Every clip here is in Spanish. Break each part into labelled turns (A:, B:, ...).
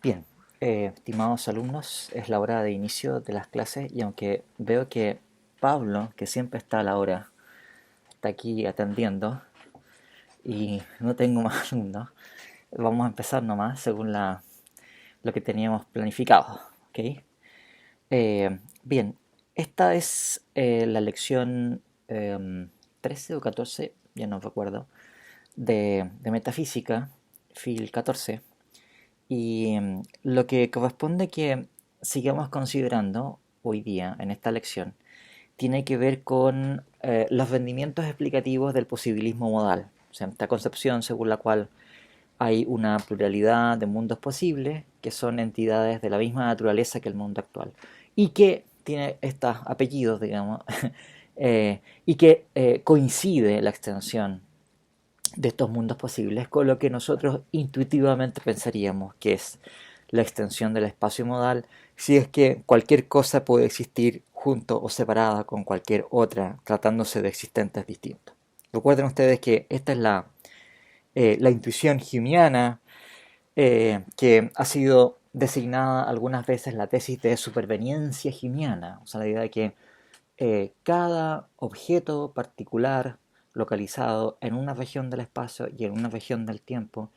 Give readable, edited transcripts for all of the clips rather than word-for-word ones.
A: Bien, estimados alumnos, es la hora de inicio de las clases y aunque veo que Pablo, que siempre está a la hora, está aquí atendiendo y no tengo más alumnos, vamos a empezar nomás según lo que teníamos planificado, ¿ok? Bien, esta es la lección 13 o 14, ya no recuerdo, de Metafísica, FIL 14. Y lo que corresponde que sigamos considerando hoy día en esta lección tiene que ver con los rendimientos explicativos del posibilismo modal. O sea, esta concepción según la cual hay una pluralidad de mundos posibles que son entidades de la misma naturaleza que el mundo actual y que tiene estos apellidos, digamos, y que coincide la extensión de estos mundos posibles con lo que nosotros intuitivamente pensaríamos que es la extensión del espacio modal, si es que cualquier cosa puede existir junto o separada con cualquier otra, tratándose de existentes distintos. Recuerden ustedes que esta es la intuición humeana, que ha sido designada algunas veces la tesis de superveniencia humeana, o sea, la idea de que cada objeto particular localizado en una región del espacio y en una región del tiempo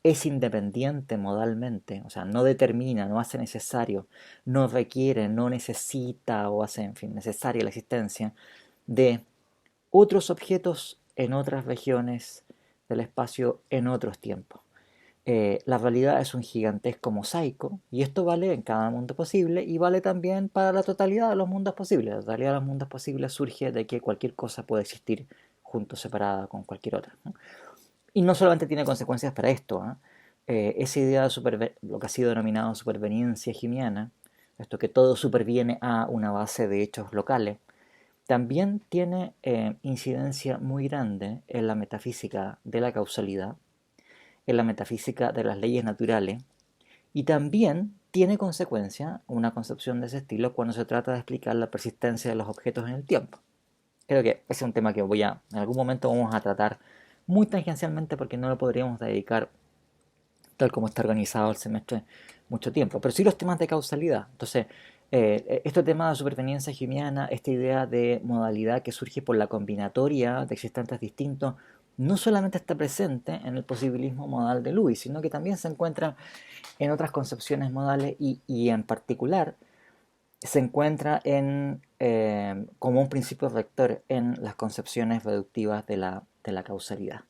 A: es independiente modalmente, o sea, no determina, no hace necesario, no requiere, no necesita o hace, en fin, necesaria la existencia de otros objetos en otras regiones del espacio en otros tiempos. La realidad es un gigantesco mosaico y esto vale en cada mundo posible y vale también para la totalidad de los mundos posibles. La totalidad de los mundos posibles surge de que cualquier cosa puede existir junto, separada con cualquier otra, ¿no? Y no solamente tiene consecuencias para esto, ¿eh? Esa idea de lo que ha sido denominado superveniencia gimiana, esto que todo superviene a una base de hechos locales, también tiene incidencia muy grande en la metafísica de la causalidad, en la metafísica de las leyes naturales y también tiene consecuencia una concepción de ese estilo cuando se trata de explicar la persistencia de los objetos en el tiempo. Creo que ese es un tema que en algún momento vamos a tratar muy tangencialmente porque no lo podríamos dedicar, tal como está organizado el semestre, mucho tiempo, pero sí los temas de causalidad. Entonces, este tema de superveniencia humeana, esta idea de modalidad que surge por la combinatoria de existentes distintos, no solamente está presente en el posibilismo modal de Lewis, sino que también se encuentra en otras concepciones modales y en particular se encuentra como un principio rector en las concepciones reductivas de la causalidad.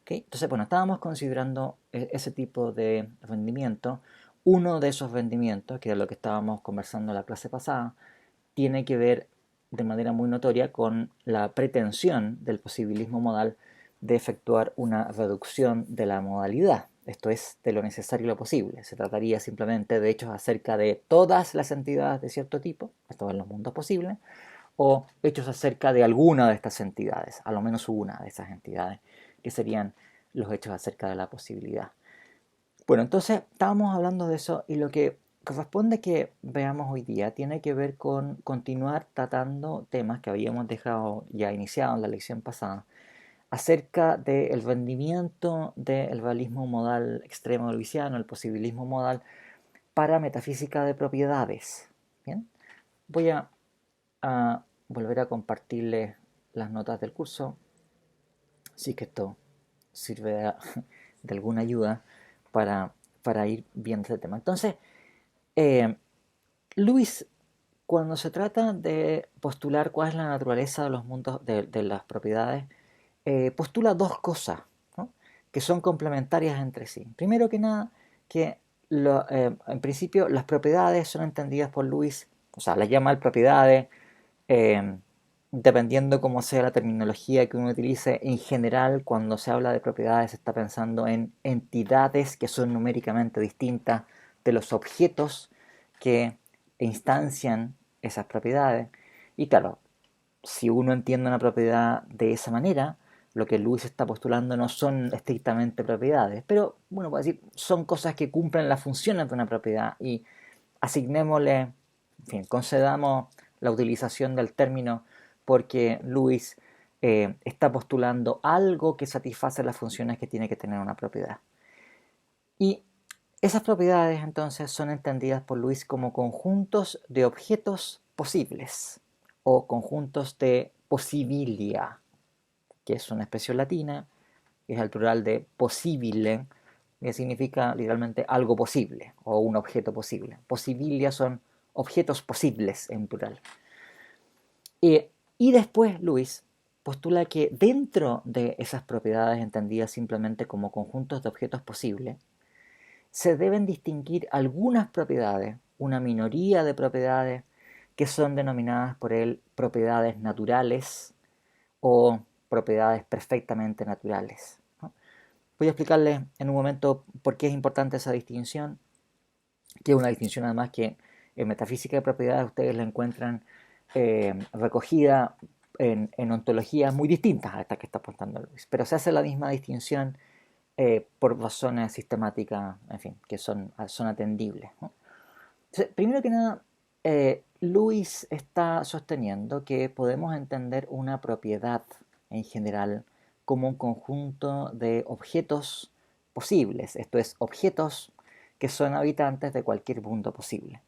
A: ¿Okay? Entonces, bueno, estábamos considerando ese tipo de rendimiento. Uno de esos rendimientos, que es lo que estábamos conversando en la clase pasada, tiene que ver de manera muy notoria con la pretensión del posibilismo modal de efectuar una reducción de la modalidad, esto es, de lo necesario y lo posible. Se trataría simplemente de hechos acerca de todas las entidades de cierto tipo, esto en los mundos posibles, o hechos acerca de alguna de estas entidades, a lo menos una de esas entidades, que serían los hechos acerca de la posibilidad. Bueno, entonces estábamos hablando de eso y lo que corresponde que veamos hoy día tiene que ver con continuar tratando temas que habíamos dejado ya iniciados en la lección pasada acerca del rendimiento del realismo modal extremo lewisiano, el posibilismo modal para metafísica de propiedades. Bien, voy a volver a compartirles las notas del curso, así que esto sirve de alguna ayuda para, para ir viendo este tema. Entonces, eh, Lewis, cuando se trata de postular cuál es la naturaleza de los mundos, de las propiedades, postula dos cosas, ¿no?, que son complementarias entre sí. Primero que nada, que en principio las propiedades son entendidas por Lewis, o sea, las llama propiedades, eh, dependiendo cómo sea la terminología que uno utilice. En general, cuando se habla de propiedades se está pensando en entidades que son numéricamente distintas de los objetos que instancian esas propiedades. Y claro, si uno entiende una propiedad de esa manera, lo que Lewis está postulando no son estrictamente propiedades, pero bueno, puede decir, son cosas que cumplen las funciones de una propiedad y asignémosle, en fin, concedamos la utilización del término porque Lewis está postulando algo que satisface las funciones que tiene que tener una propiedad. Y Esas propiedades entonces son entendidas por Luis como conjuntos de objetos posibles o conjuntos de possibilia, que es una expresión latina, que es el plural de possibile, que significa literalmente algo posible o un objeto posible. Possibilia son objetos posibles en plural. Y después Luis postula que dentro de esas propiedades entendidas simplemente como conjuntos de objetos posibles, se deben distinguir algunas propiedades, una minoría de propiedades que son denominadas por él propiedades naturales o propiedades perfectamente naturales, ¿no? Voy a explicarles en un momento por qué es importante esa distinción, que es una distinción además que en metafísica de propiedades ustedes la encuentran recogida en ontologías muy distintas a estas que está apuntando Luis, pero se hace la misma distinción por razones sistemáticas, en fin, que son atendibles, ¿no? Entonces, primero que nada, Luis está sosteniendo que podemos entender una propiedad en general como un conjunto de objetos posibles, esto es, objetos que son habitantes de cualquier mundo posible.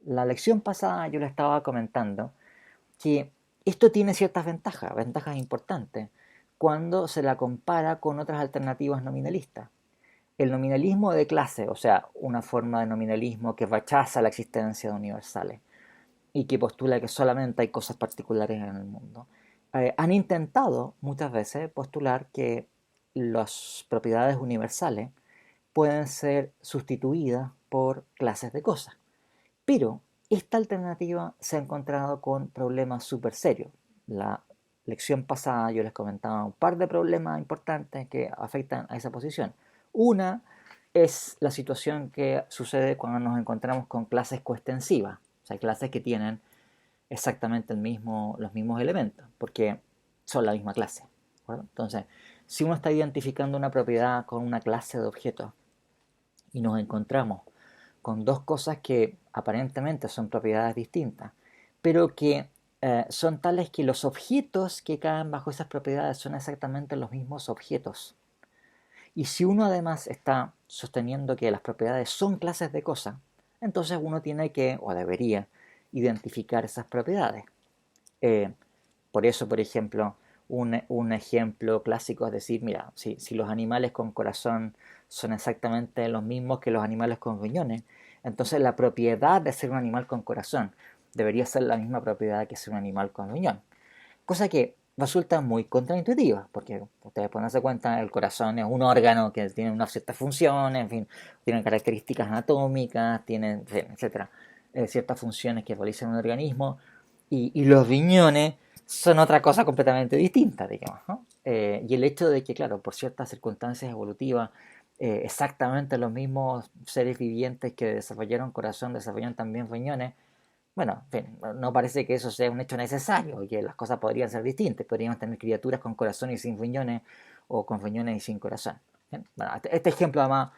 A: La lección pasada yo le estaba comentando que esto tiene ciertas ventajas, ventajas importantes, cuando se la compara con otras alternativas nominalistas. El nominalismo de clase, o sea, una forma de nominalismo que rechaza la existencia de universales y que postula que solamente hay cosas particulares en el mundo, han intentado muchas veces postular que las propiedades universales pueden ser sustituidas por clases de cosas. Pero esta alternativa se ha encontrado con problemas súper serios. La lección pasada yo les comentaba un par de problemas importantes que afectan a esa posición. Una es la situación que sucede cuando nos encontramos con clases coextensivas, o sea, clases que tienen exactamente los mismos elementos, porque son la misma clase, ¿de acuerdo? Entonces, si uno está identificando una propiedad con una clase de objetos y nos encontramos con dos cosas que aparentemente son propiedades distintas, pero que son tales que los objetos que caen bajo esas propiedades son exactamente los mismos objetos. Y si uno además está sosteniendo que las propiedades son clases de cosas, entonces uno tiene que, o debería, identificar esas propiedades. Eh, por eso, por ejemplo, un ejemplo clásico es decir, mira, si los animales con corazón son exactamente los mismos que los animales con riñones, entonces la propiedad de ser un animal con corazón debería ser la misma propiedad que ser un animal con riñón. Cosa que resulta muy contraintuitiva, porque ustedes pueden darse cuenta, el corazón es un órgano que tiene unas ciertas funciones, en fin, tiene características anatómicas, tiene, en fin, etcétera, ciertas funciones que realiza un organismo, y los riñones son otra cosa completamente distinta, digamos, ¿no? Y el hecho de que, claro, por ciertas circunstancias evolutivas, exactamente los mismos seres vivientes que desarrollaron corazón desarrollan también riñones, bueno, en fin, no parece que eso sea un hecho necesario y que las cosas podrían ser distintas. Podríamos tener criaturas con corazón y sin riñones o con riñones y sin corazón. Bueno, este ejemplo además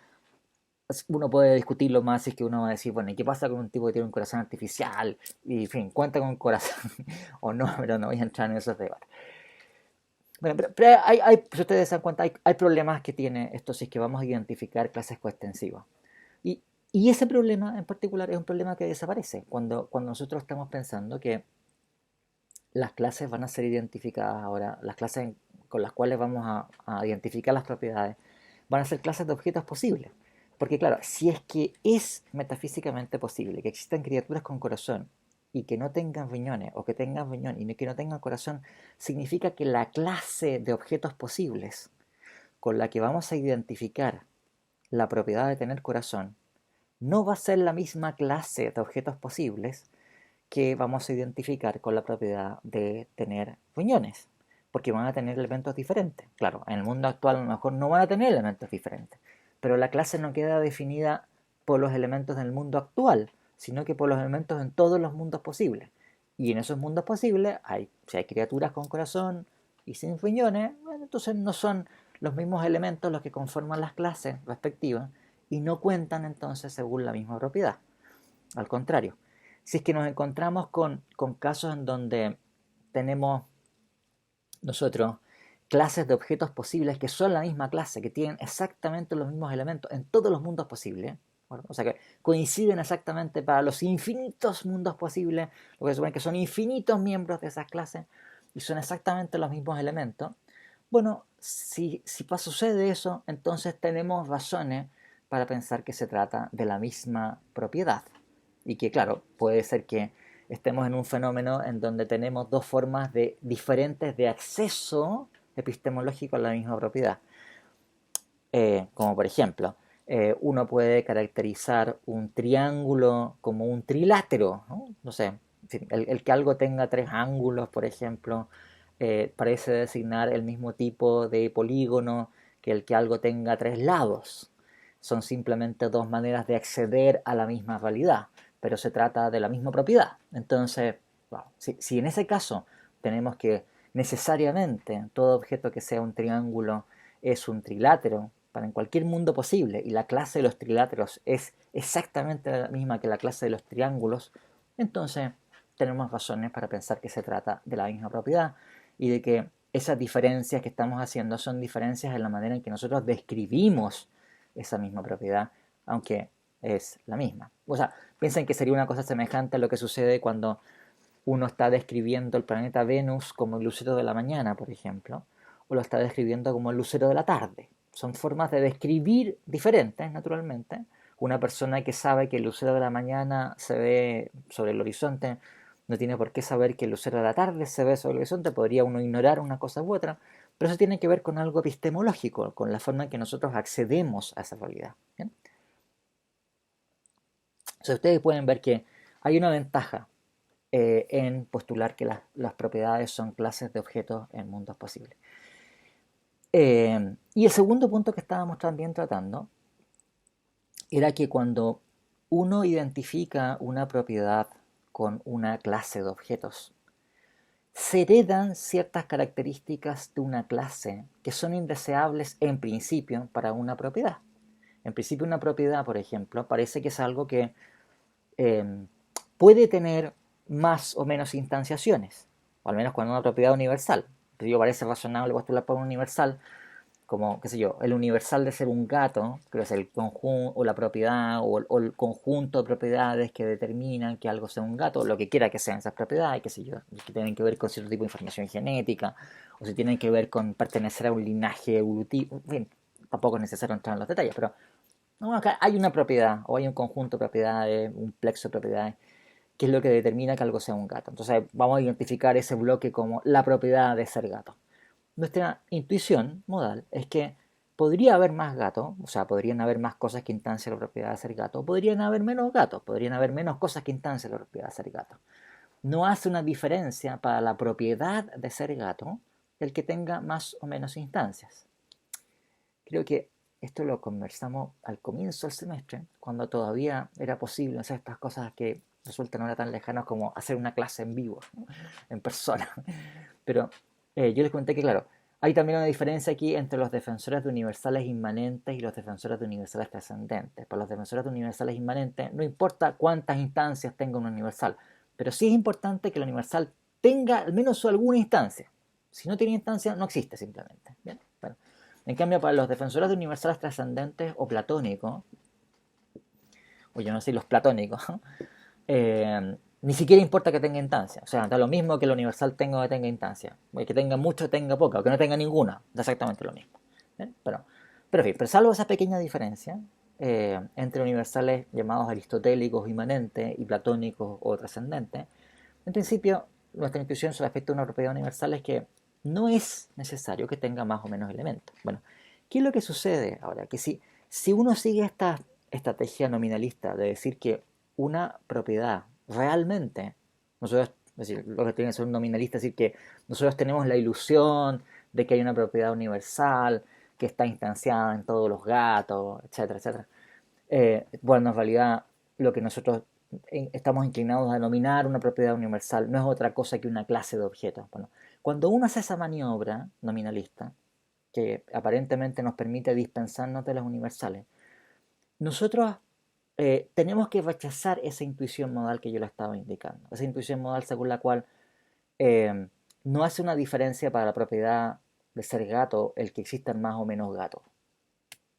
A: uno puede discutirlo más si es que uno va a decir, bueno, ¿y qué pasa con un tipo que tiene un corazón artificial? Y en fin, ¿cuenta con un corazón o no? Pero no voy a entrar en esos debates. Bueno, pero si ustedes se dan cuenta, hay problemas que tiene esto si es que vamos a identificar clases coextensivas. Y, y ese problema en particular es un problema que desaparece cuando nosotros estamos pensando que las clases van a ser identificadas ahora, las clases con las cuales vamos a identificar las propiedades, van a ser clases de objetos posibles. Porque claro, si es que es metafísicamente posible que existan criaturas con corazón y que no tengan riñones, o que tengan riñón y que no tengan corazón, significa que la clase de objetos posibles con la que vamos a identificar la propiedad de tener corazón no va a ser la misma clase de objetos posibles que vamos a identificar con la propiedad de tener riñones, porque van a tener elementos diferentes. Claro, en el mundo actual a lo mejor no van a tener elementos diferentes, pero la clase no queda definida por los elementos del mundo actual, sino que por los elementos en todos los mundos posibles. Y en esos mundos posibles, si hay criaturas con corazón y sin riñones, bueno, entonces no son los mismos elementos los que conforman las clases respectivas y no cuentan entonces según la misma propiedad. Al contrario, si es que nos encontramos con casos en donde tenemos nosotros clases de objetos posibles que son la misma clase, que tienen exactamente los mismos elementos en todos los mundos posibles. Bueno, o sea que coinciden exactamente para los infinitos mundos posibles, lo que supone que son infinitos miembros de esas clases y son exactamente los mismos elementos. Bueno, si sucede eso, entonces tenemos razones para pensar que se trata de la misma propiedad. Y que, claro, puede ser que estemos en un fenómeno en donde tenemos dos formas diferentes de acceso epistemológico a la misma propiedad. Como por ejemplo, uno puede caracterizar un triángulo como un trilátero, ¿no? No sé, el que algo tenga tres ángulos, por ejemplo, parece designar el mismo tipo de polígono que el que algo tenga tres lados. Son simplemente dos maneras de acceder a la misma realidad, pero se trata de la misma propiedad. Entonces, bueno, si en ese caso tenemos que necesariamente todo objeto que sea un triángulo es un trilátero, para en cualquier mundo posible, y la clase de los triláteros es exactamente la misma que la clase de los triángulos, entonces tenemos razones para pensar que se trata de la misma propiedad y de que esas diferencias que estamos haciendo son diferencias en la manera en que nosotros describimos esa misma propiedad, aunque es la misma. O sea, piensen que sería una cosa semejante a lo que sucede cuando uno está describiendo el planeta Venus como el lucero de la mañana, por ejemplo, o lo está describiendo como el lucero de la tarde. Son formas de describir diferentes, naturalmente. Una persona que sabe que el lucero de la mañana se ve sobre el horizonte no tiene por qué saber que el lucero de la tarde se ve sobre el horizonte, podría uno ignorar una cosa u otra, pero eso tiene que ver con algo epistemológico, con la forma en que nosotros accedemos a esa realidad. ¿Bien? O sea, ustedes pueden ver que hay una ventaja en postular que las propiedades son clases de objetos en mundos posibles. Y el segundo punto que estábamos también tratando era que cuando uno identifica una propiedad con una clase de objetos, se heredan ciertas características de una clase que son indeseables en principio para una propiedad. En principio una propiedad, por ejemplo, parece que es algo que eh, puede tener más o menos instanciaciones, o al menos cuando una propiedad universal. Pero parece razonable postular por un universal, como, qué sé yo, el universal de ser un gato, que es el conjunto, o la propiedad, o el conjunto de propiedades que determinan que algo sea un gato, lo que quiera que sean esas propiedades, qué sé yo, que tienen que ver con cierto tipo de información genética, o si tienen que ver con pertenecer a un linaje evolutivo, en fin, tampoco es necesario entrar en los detalles, pero no, acá hay una propiedad, o hay un conjunto de propiedades, un plexo de propiedades, que es lo que determina que algo sea un gato. Entonces vamos a identificar ese bloque como la propiedad de ser gato. Nuestra intuición modal es que podría haber más gatos, o sea, podrían haber más cosas que instancian la propiedad de ser gato, podrían haber menos gatos, podrían haber menos cosas que instancian la propiedad de ser gato. No hace una diferencia para la propiedad de ser gato el que tenga más o menos instancias. Creo que esto lo conversamos al comienzo del semestre, cuando todavía era posible hacer estas cosas que resultan ahora tan lejanas como hacer una clase en vivo, ¿no? En persona. Pero yo les conté que, claro, hay también una diferencia aquí entre los defensores de universales inmanentes y los defensores de universales trascendentes. Para los defensores de universales inmanentes no importa cuántas instancias tenga un universal, pero sí es importante que el universal tenga al menos alguna instancia. Si no tiene instancia, no existe simplemente. ¿Bien? Bueno, en cambio, para los defensores de universales trascendentes o platónicos, o yo no sé, los platónicos, ni siquiera importa que tenga instancia. O sea, da lo mismo que el universal tenga o que tenga instancia. Que tenga mucho o tenga poca, o que no tenga ninguna. Da exactamente lo mismo. ¿Bien? Pero, en fin, pero salvo esa pequeña diferencia entre universales llamados aristotélicos inmanentes y platónicos o trascendentes, en principio, nuestra intuición sobre respecto a una propiedad universal es que no es necesario que tenga más o menos elementos. Bueno, ¿qué es lo que sucede ahora? Que si uno sigue esta estrategia nominalista de decir que una propiedad realmente, nosotros, es decir, lo que tiene que ser un nominalista, es decir, que nosotros tenemos la ilusión de que hay una propiedad universal que está instanciada en todos los gatos, etcétera, etcétera. Bueno, en realidad lo que nosotros estamos inclinados a denominar una propiedad universal no es otra cosa que una clase de objetos. Bueno, cuando uno hace esa maniobra nominalista, que aparentemente nos permite dispensarnos de las universales, nosotros tenemos que rechazar esa intuición modal que yo le estaba indicando. Esa intuición modal según la cual eh, no hace una diferencia para la propiedad de ser gato el que existan más o menos gatos.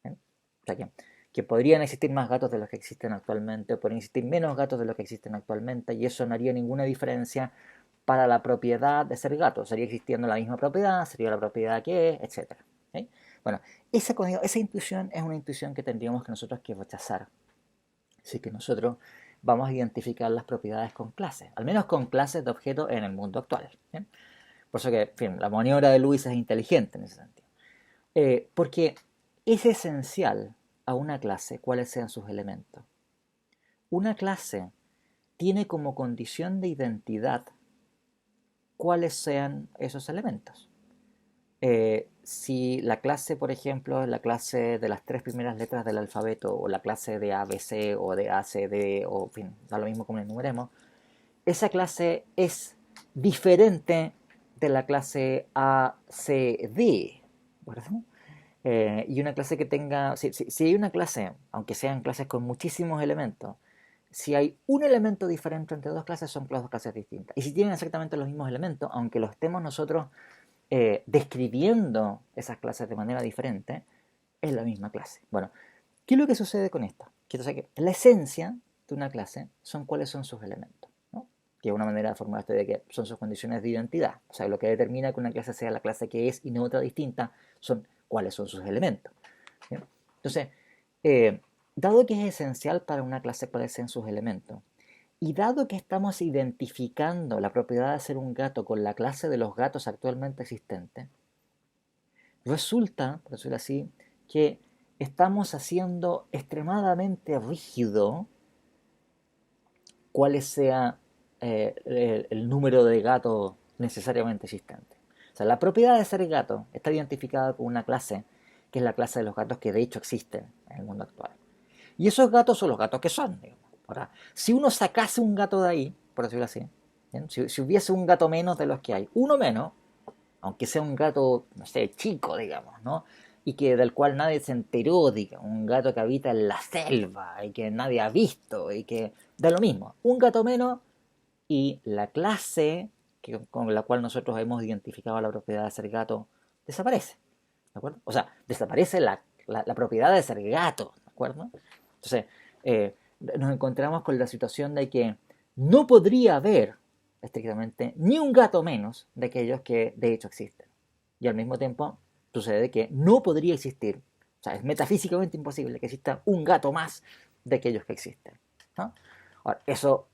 A: ¿Bien? O sea que podrían existir más gatos de los que existen actualmente, o podrían existir menos gatos de los que existen actualmente, y eso no haría ninguna diferencia para la propiedad de ser gato. Sería existiendo la misma propiedad, sería la propiedad que es, etc. ¿Okay? Bueno, esa intuición es una intuición que tendríamos que nosotros que rechazar. Así que nosotros vamos a identificar las propiedades con clases, al menos con clases de objetos en el mundo actual. ¿Bien? Por eso que, en fin, la maniobra de Lewis es inteligente en ese sentido. Porque es esencial a una clase cuáles sean sus elementos. Una clase tiene como condición de identidad cuáles sean esos elementos. Si la clase, por ejemplo, es la clase de las tres primeras letras del alfabeto, o la clase de ABC o de ACD, o en fin, da lo mismo como la enumeremos, esa clase es diferente de la clase ACD, ¿verdad? Y una clase que tenga, si hay una clase, aunque sean clases con muchísimos elementos, si hay un elemento diferente entre dos clases, son dos clases distintas. Y si tienen exactamente los mismos elementos, aunque lo estemos nosotros describiendo esas clases de manera diferente, es la misma clase. Bueno, ¿qué es lo que sucede con esto? Que la esencia de una clase son cuáles son sus elementos, ¿no? Que es una manera de formular esto de que son sus condiciones de identidad. O sea, lo que determina que una clase sea la clase que es y no otra distinta son cuáles son sus elementos. ¿Bien? Entonces, eh, dado que es esencial para una clase cuáles sean sus elementos, y dado que estamos identificando la propiedad de ser un gato con la clase de los gatos actualmente existentes, resulta, por decirlo así, que estamos haciendo extremadamente rígido cuál sea el número de gatos necesariamente existente. O sea, la propiedad de ser gato está identificada con una clase, que es la clase de los gatos que de hecho existen en el mundo actual. Y esos gatos son los gatos que son, digamos. Ahora, si uno sacase un gato de ahí, por decirlo así, si hubiese un gato menos de los que hay, uno menos, aunque sea un gato, no sé, chico, digamos, ¿no? Y que del cual nadie se enteró, digamos, un gato que habita en la selva y que nadie ha visto y que da lo mismo, un gato menos y la clase con la cual nosotros hemos identificado la propiedad de ser gato desaparece, ¿de acuerdo? O sea, desaparece la propiedad de ser gato, ¿de acuerdo? Entonces, nos encontramos con la situación de que no podría haber estrictamente ni un gato menos de aquellos que de hecho existen. Y al mismo tiempo sucede que no podría existir, o sea, es metafísicamente imposible que exista un gato más de aquellos que existen, ¿no? Ahora, eso,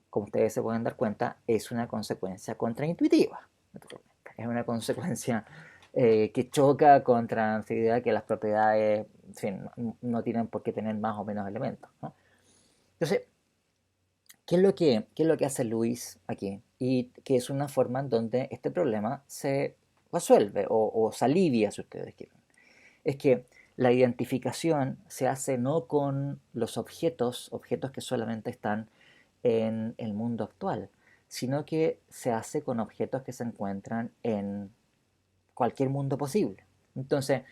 A: como ustedes se pueden dar cuenta, es una consecuencia contraintuitiva, naturalmente. Es una consecuencia que choca contra la idea que las propiedades, en fin, no tienen por qué tener más o menos elementos, ¿no? Entonces, ¿qué es lo que hace Luis aquí? Y que es una forma en donde este problema se resuelve o se alivia, si ustedes quieren. Es que la identificación se hace no con los objetos que solamente están en el mundo actual, sino que se hace con objetos que se encuentran en cualquier mundo posible. Entonces,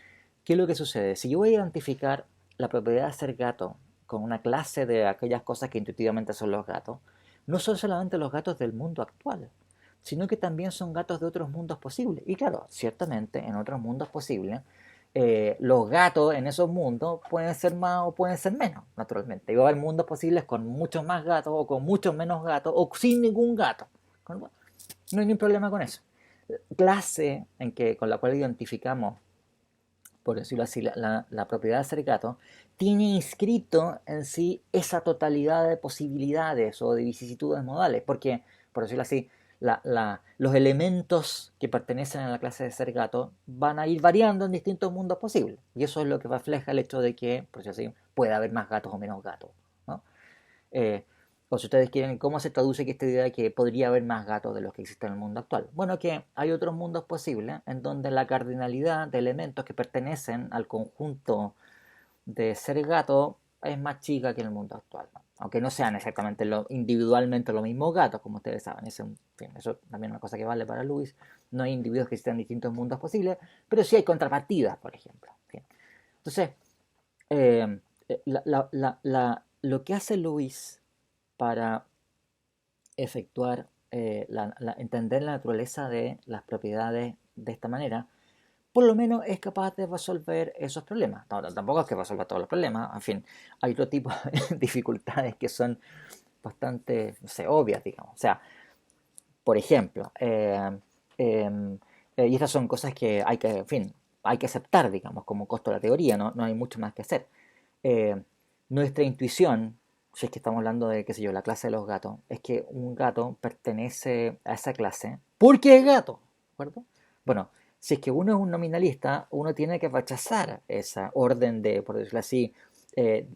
A: ¿qué es lo que sucede? Si yo voy a identificar la propiedad de ser gato con una clase de aquellas cosas que intuitivamente son los gatos, no son solamente los gatos del mundo actual, sino que también son gatos de otros mundos posibles. Y claro, ciertamente en otros mundos posibles, los gatos en esos mundos pueden ser más o pueden ser menos, naturalmente. Y va a haber mundos posibles con muchos más gatos o con muchos menos gatos o sin ningún gato. No hay ningún problema con eso. Clase con la cual identificamos, por decirlo así, la propiedad de ser gato, tiene inscrito en sí esa totalidad de posibilidades o de vicisitudes modales, porque, por decirlo así, los elementos que pertenecen a la clase de ser gato van a ir variando en distintos mundos posibles, y eso es lo que refleja el hecho de que, por decirlo así, puede haber más gatos o menos gatos, ¿no? Eh, o si ustedes quieren, ¿cómo se traduce esta idea de que podría haber más gatos de los que existen en el mundo actual? Bueno, que hay otros mundos posibles en donde la cardinalidad de elementos que pertenecen al conjunto de ser gato es más chica que en el mundo actual, ¿no? Aunque no sean exactamente individualmente los mismos gatos, como ustedes saben. Eso también es una cosa que vale para Lewis. No hay individuos que existen en distintos mundos posibles, pero sí hay contrapartidas, por ejemplo. ¿Sí? Entonces, eh, lo que hace Lewis para efectuar, entender la naturaleza de las propiedades de esta manera, por lo menos es capaz de resolver esos problemas. No, tampoco es que resuelva todos los problemas, en fin, hay otro tipo de dificultades que son bastante, no sé, obvias, digamos. O sea, por ejemplo, eh, y estas son cosas que hay que, en fin, hay que aceptar, digamos, como costo de la teoría, no hay mucho más que hacer. Eh, Nuestra intuición, si es que estamos hablando de, qué sé yo, la clase de los gatos, es que un gato pertenece a esa clase porque es gato, ¿de acuerdo? Bueno, si es que uno es un nominalista, uno tiene que rechazar esa orden de, por decirlo así,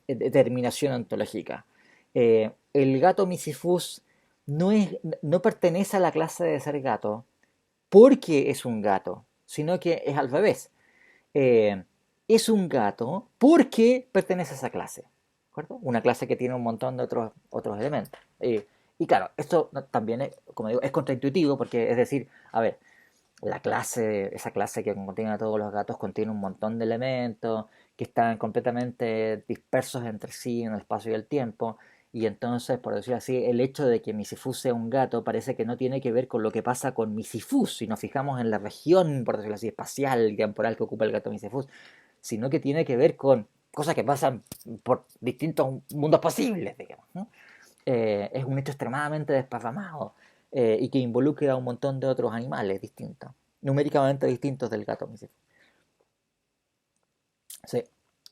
A: determinación ontológica. El gato misifus no pertenece a la clase de ser gato porque es un gato, sino que es al revés. Eh, es un gato porque pertenece a esa clase, ¿de acuerdo? Una clase que tiene un montón de otros elementos. Y claro, esto también, como digo, es contraintuitivo porque, es decir, a ver, esa clase que contiene a todos los gatos contiene un montón de elementos que están completamente dispersos entre sí en el espacio y el tiempo. Y entonces, por decirlo así, el hecho de que Misifus sea un gato parece que no tiene que ver con lo que pasa con Misifus, si nos fijamos en la región, por decirlo así, espacial y temporal que ocupa el gato Misifus, sino que tiene que ver con cosas que pasan por distintos mundos posibles, digamos, ¿no? Es un hecho extremadamente desparramado y que involucra a un montón de otros animales distintos, numéricamente distintos del gato mismo. O sea,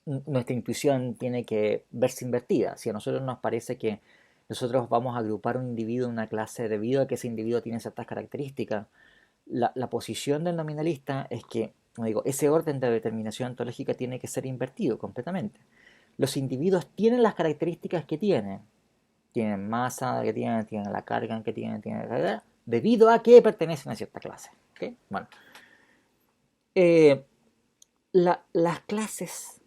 A: nuestra intuición tiene que verse invertida. Si a nosotros nos parece que nosotros vamos a agrupar un individuo en una clase debido a que ese individuo tiene ciertas características, la posición del nominalista es que, como digo, ese orden de determinación ontológica tiene que ser invertido completamente. Los individuos tienen las características que tienen masa que tienen la carga que tienen, debido a que pertenecen a cierta clase. ¿Okay? Bueno, eh, las clases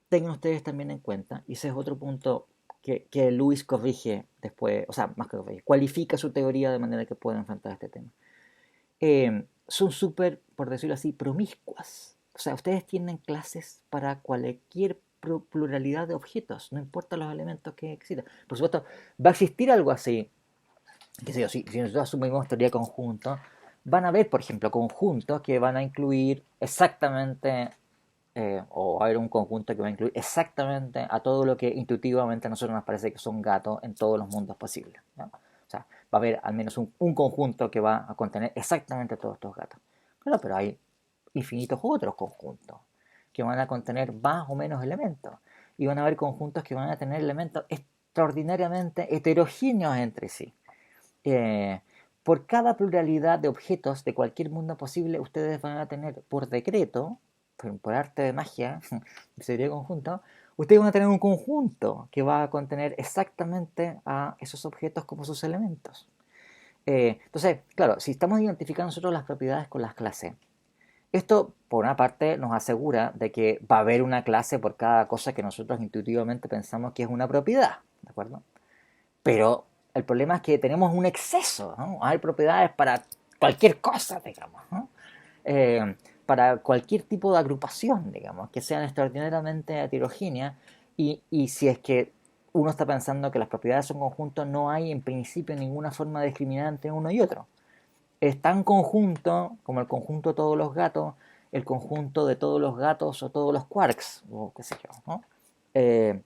A: tengan ustedes también en cuenta, y ese es otro punto que Luis corrige después, o sea, más que corrige, cualifica su teoría de manera que pueda enfrentar este tema. Son súper, por decirlo así, promiscuas. O sea, ustedes tienen clases para cualquier pluralidad de objetos, no importa los elementos que existan. Por supuesto, va a existir algo así, qué sé yo, si nosotros asumimos teoría de conjunto, van a haber, por ejemplo, conjuntos que van a incluir exactamente, o va a haber un conjunto que va a incluir exactamente a todo lo que intuitivamente a nosotros nos parece que son gatos en todos los mundos posibles, ¿no? O sea, va a haber al menos un conjunto que va a contener exactamente todos estos gatos. Claro, pero hay infinitos otros conjuntos que van a contener más o menos elementos. Y van a haber conjuntos que van a tener elementos extraordinariamente heterogéneos entre sí. Eh, por cada pluralidad de objetos de cualquier mundo posible, ustedes van a tener por decreto, por arte de magia, de teoría de conjunto, ustedes van a tener un conjunto que va a contener exactamente a esos objetos como sus elementos. Entonces, claro, si estamos identificando nosotros las propiedades con las clases, esto por una parte nos asegura de que va a haber una clase por cada cosa que nosotros intuitivamente pensamos que es una propiedad, ¿de acuerdo? Pero el problema es que tenemos un exceso, ¿no? Hay propiedades para cualquier cosa, digamos, ¿no? Para cualquier tipo de agrupación, digamos, que sean extraordinariamente heterogéneas. Y si es que uno está pensando que las propiedades son conjuntos, no hay en principio ninguna forma de discriminar entre uno y otro. Es tan conjunto como el conjunto de todos los gatos, el conjunto de todos los gatos o todos los quarks, o qué sé yo, ¿no? Eh,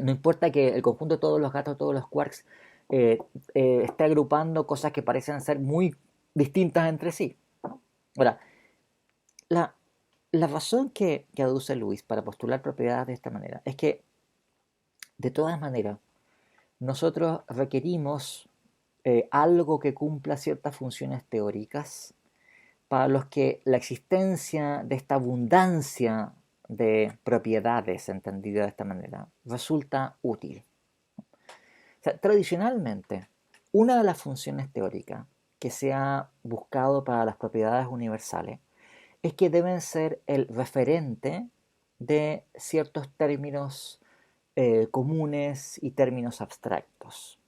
A: no importa que el conjunto de todos los gatos, todos los quarks, eh, esté agrupando cosas que parecen ser muy distintas entre sí. Ahora, la, la razón que aduce Luis para postular propiedades de esta manera es que, de todas maneras, nosotros requerimos algo que cumpla ciertas funciones teóricas para los que la existencia de esta abundancia de propiedades, entendida de esta manera, resulta útil. O sea, tradicionalmente, una de las funciones teóricas que se ha buscado para las propiedades universales es que deben ser el referente de ciertos términos comunes y términos abstractos.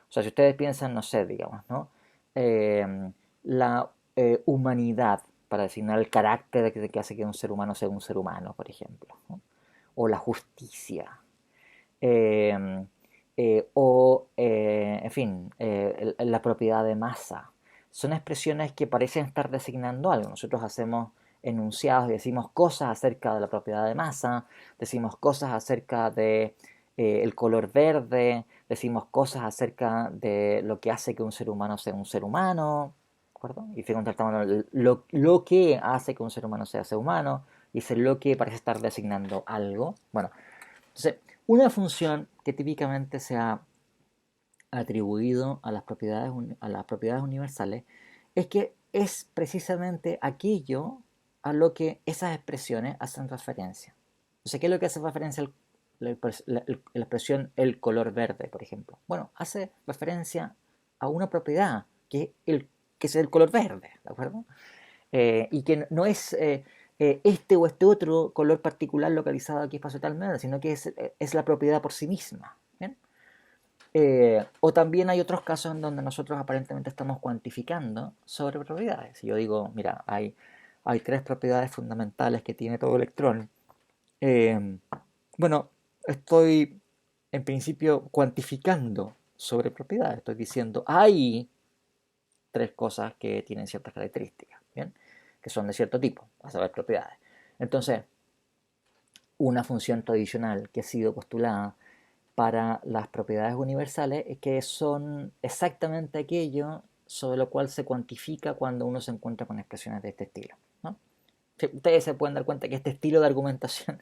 A: O sea, si ustedes piensan, no sé, digamos, ¿no? La humanidad, para designar el carácter que hace que un ser humano sea un ser humano, por ejemplo, ¿no? O la justicia, en fin, la propiedad de masa. son expresiones que parecen estar designando algo. Nosotros hacemos enunciados y decimos cosas acerca de la propiedad de masa, decimos cosas acerca de el color verde, decimos cosas acerca de lo que hace que un ser humano sea un ser humano, ¿de acuerdo? Y si contrastamos lo que hace que un ser humano sea ser humano, dice lo que parece estar designando algo. Bueno, entonces, una función que típicamente se ha atribuido a las propiedades universales es que es precisamente aquello a lo que esas expresiones hacen referencia. O sea, ¿qué es lo que hace referencia la expresión el color verde, por ejemplo? Bueno, hace referencia a una propiedad que es el color verde, ¿de acuerdo? Y que no es este o este otro color particular localizado aquí espacio-talmente, sino que es la propiedad por sí misma. ¿Bien? O también hay otros casos en donde nosotros aparentemente estamos cuantificando sobre propiedades. Si yo digo, mira, hay tres propiedades fundamentales que tiene todo electrón. Eh, bueno, estoy en principio cuantificando sobre propiedades. Estoy diciendo, hay tres cosas que tienen ciertas características, ¿bien? Que son de cierto tipo, a saber, propiedades. Entonces, una función tradicional que ha sido postulada para las propiedades universales es que son exactamente aquello sobre lo cual se cuantifica cuando uno se encuentra con expresiones de este estilo, ¿no? Ustedes se pueden dar cuenta que este estilo de argumentación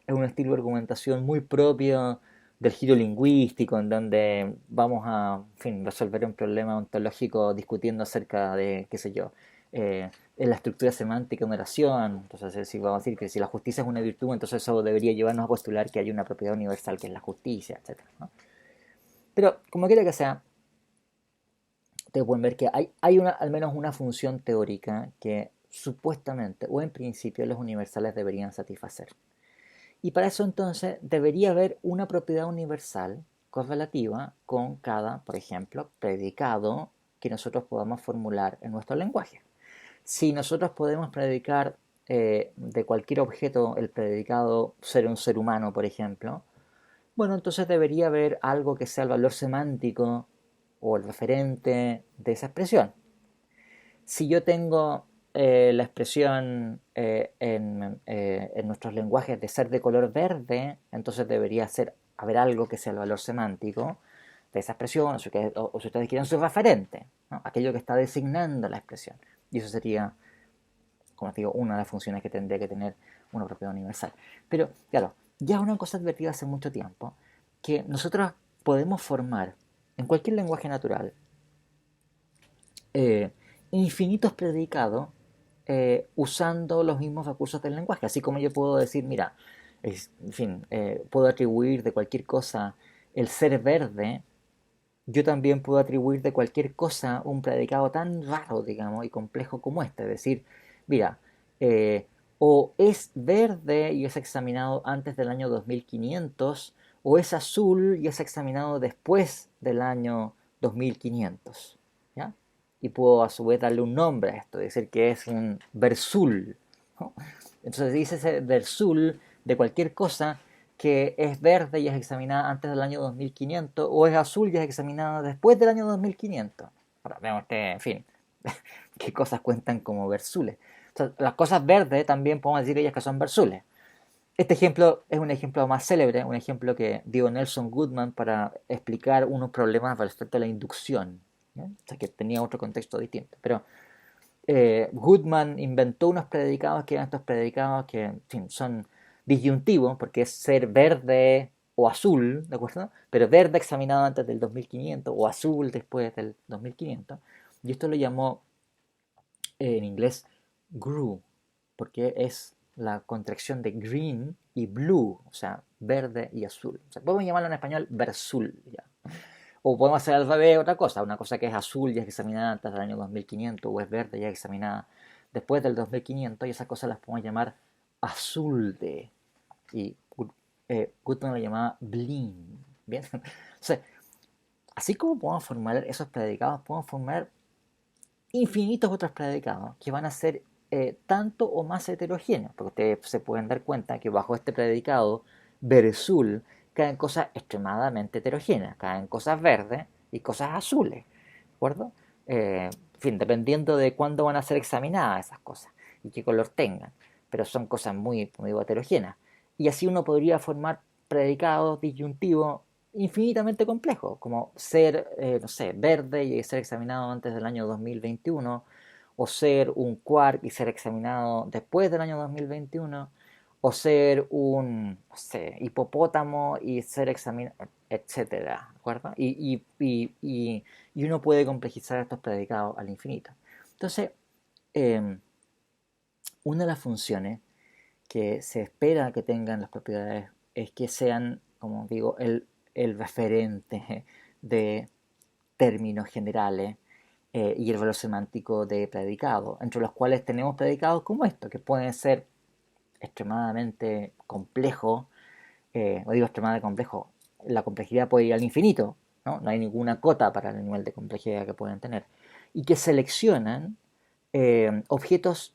A: es un estilo de argumentación muy propio del giro lingüístico, en donde vamos a, en fin, resolver un problema ontológico discutiendo acerca de, qué sé yo, en la estructura semántica de una oración. Entonces, si vamos a decir que si la justicia es una virtud, entonces eso debería llevarnos a postular que hay una propiedad universal que es la justicia, etcétera, ¿no? Pero, como quiera que sea, ustedes pueden ver que hay al menos una función teórica que supuestamente o en principio los universales deberían satisfacer. Y para eso entonces debería haber una propiedad universal correlativa con cada, por ejemplo, predicado que nosotros podamos formular en nuestro lenguaje. Si nosotros podemos predicar de cualquier objeto el predicado ser un ser humano, por ejemplo, bueno, entonces debería haber algo que sea el valor semántico o el referente de esa expresión. Si yo tengo la expresión en nuestros lenguajes de ser de color verde, entonces debería haber algo que sea el valor semántico de esa expresión, o si ustedes quieren su referente, ¿no? Aquello que está designando la expresión. Y eso sería, como les digo, una de las funciones que tendría que tener una propiedad universal. Pero, claro, ya es una cosa advertida hace mucho tiempo, que nosotros podemos formar en cualquier lenguaje natural eh, infinitos predicados usando los mismos recursos del lenguaje. Así como yo puedo decir, mira, en fin, puedo atribuir de cualquier cosa el ser verde, yo también puedo atribuir de cualquier cosa un predicado tan raro, digamos, y complejo como este. Es decir, mira, eh, o es verde y es examinado antes del año 2500, o es azul y es examinado después del año 2500. ¿Ya? Y puedo a su vez darle un nombre a esto, decir que es un versul, ¿no? Entonces dice ese versul de cualquier cosa que es verde y es examinada antes del año 2500, o es azul y es examinada después del año 2500. Ahora veamos en fin, qué cosas cuentan como versules. O sea, las cosas verdes también podemos decir ellas que son versules. Este ejemplo es un ejemplo más célebre, un ejemplo que dio Nelson Goodman para explicar unos problemas respecto a la inducción, ¿no? O sea, que tenía otro contexto distinto. Pero Goodman inventó unos predicados que eran estos predicados que, en fin, son disyuntivos, porque es ser verde o azul, ¿de acuerdo? Pero verde examinado antes del 2500 o azul después del 2500. Y esto lo llamó en inglés GRU, porque es la contracción de green y blue, o sea, verde y azul. O sea, podemos llamarlo en español versul, ¿ya? O podemos hacer al revés otra cosa, una cosa que es azul y es examinada antes del año 2500, o es verde y es examinada después del 2500, y esas cosas las podemos llamar azulde. Y Goodman lo llamaba bleen. ¿Bien? O sea, así como podemos formar esos predicados, podemos formar infinitos otros predicados que van a ser tanto o más heterogéneos, porque ustedes se pueden dar cuenta que bajo este predicado versul caen cosas extremadamente heterogéneas, caen cosas verdes y cosas azules, ¿de acuerdo? fin, dependiendo de cuándo van a ser examinadas esas cosas y qué color tengan, pero son cosas muy, muy heterogéneas. Y así uno podría formar predicados disyuntivos infinitamente complejos, como ser, no sé, verde y ser examinado antes del año 2021, o ser un quark y ser examinado después del año 2021, o ser un, no sé, hipopótamo y ser examinado, etcétera, ¿de acuerdo? Y uno puede complejizar estos predicados al infinito. Entonces, eh, una de las funciones que se espera que tengan las propiedades es que sean, como digo, el referente de términos generales y el valor semántico de predicado, entre los cuales tenemos predicados como estos, que pueden ser extremadamente complejos, no digo extremadamente complejos, la complejidad puede ir al infinito, ¿no? No hay ninguna cota para el nivel de complejidad que pueden tener, y que seleccionan objetos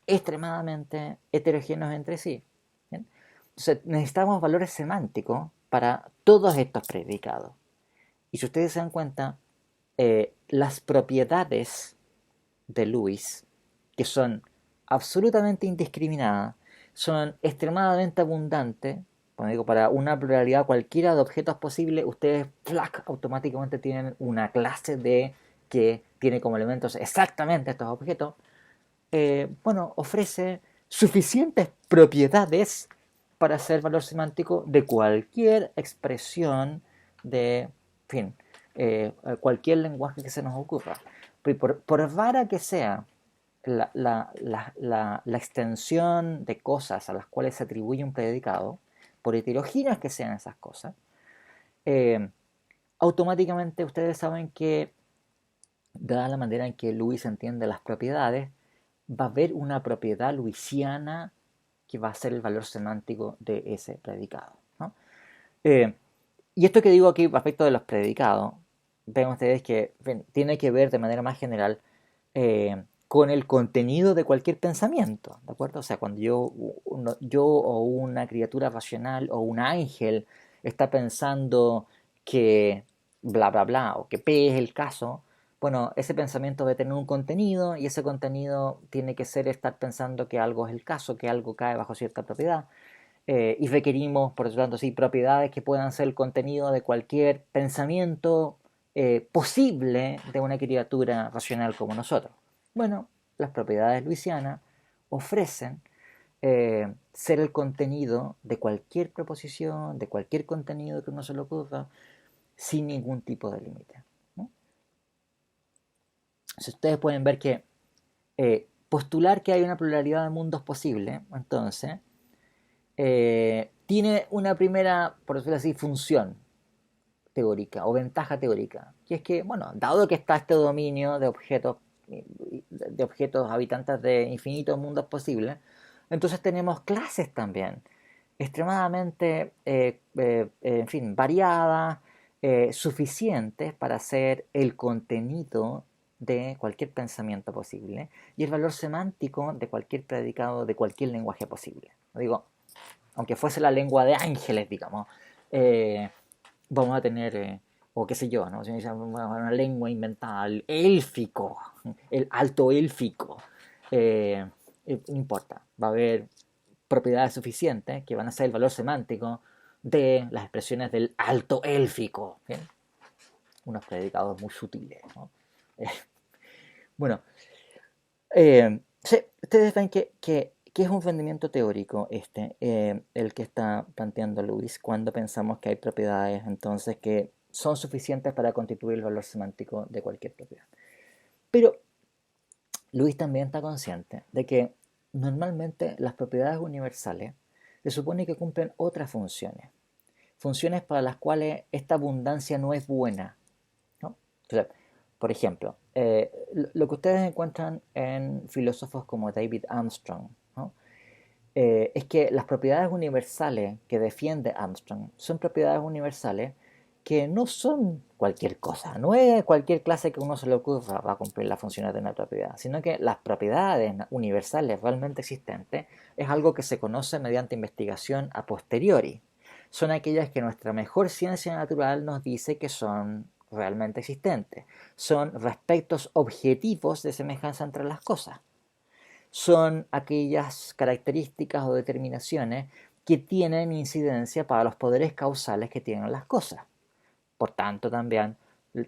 A: extremadamente heterogéneos entre sí. ¿Bien? Entonces necesitamos valores semánticos para todos estos predicados. Y si ustedes se dan cuenta, las propiedades de Lewis, que son absolutamente indiscriminadas, son extremadamente abundantes. Cuando digo para una pluralidad cualquiera de objetos posibles, ustedes ¡flac! Automáticamente tienen una clase de que tiene como elementos exactamente estos objetos. Bueno, ofrece suficientes propiedades para ser valor semántico de cualquier expresión de, en fin, cualquier lenguaje que se nos ocurra. Por vara que sea la extensión de cosas a las cuales se atribuye un predicado, por heterogéneas que sean esas cosas, eh, automáticamente ustedes saben que, dada la manera en que Lewis entiende las propiedades, va a haber una propiedad lewisiana que va a ser el valor semántico de ese predicado, ¿no? Eh, y esto que digo aquí respecto de los predicados, ven ustedes que tiene que ver de manera más general con el contenido de cualquier pensamiento, ¿de acuerdo? O sea, cuando yo o una criatura racional o un ángel está pensando que bla, bla, bla, o que P es el caso, bueno, ese pensamiento debe tener un contenido y ese contenido tiene que ser estar pensando que algo es el caso, que algo cae bajo cierta propiedad. Y requerimos, por lo tanto, sí, propiedades que puedan ser el contenido de cualquier pensamiento posible de una criatura racional como nosotros. Bueno, las propiedades lewisianas ofrecen ser el contenido de cualquier proposición, de cualquier contenido que uno se le ocurra, sin ningún tipo de límite, ¿no? Si ustedes pueden ver que postular que hay una pluralidad de mundos posible, entonces, tiene una primera, por decirlo así, función teórica o ventaja teórica, que es que, bueno, dado que está este dominio de objetos habitantes de infinitos mundos posibles, entonces tenemos clases también extremadamente, en fin, variadas, suficientes para ser el contenido de cualquier pensamiento posible y el valor semántico de cualquier predicado de cualquier lenguaje posible. Digo, aunque fuese la lengua de ángeles, digamos, eh, vamos a tener, o qué sé yo, ¿no? Si una lengua inventada, el élfico, el alto élfico, no importa, va a haber propiedades suficientes que van a ser el valor semántico de las expresiones del alto élfico, ¿bien? Unos predicados muy sutiles, ¿no? Eh, bueno, sí, ustedes ven que es un rendimiento teórico este, el que está planteando Luis cuando pensamos que hay propiedades entonces que son suficientes para constituir el valor semántico de cualquier propiedad. Pero Luis también está consciente de que normalmente las propiedades universales se supone que cumplen otras funciones, funciones para las cuales esta abundancia no es buena, ¿no? Entonces, por ejemplo, lo que ustedes encuentran en filósofos como David Armstrong, ¿no? Es que las propiedades universales que defiende Armstrong son propiedades universales que no son cualquier cosa, no es cualquier clase que uno se le ocurra va a cumplir las funciones de una propiedad, sino que las propiedades universales realmente existentes es algo que se conoce mediante investigación a posteriori. Son aquellas que nuestra mejor ciencia natural nos dice que son realmente existentes. Son respectos objetivos de semejanza entre las cosas. Son aquellas características o determinaciones que tienen incidencia para los poderes causales que tienen las cosas. Por tanto, también,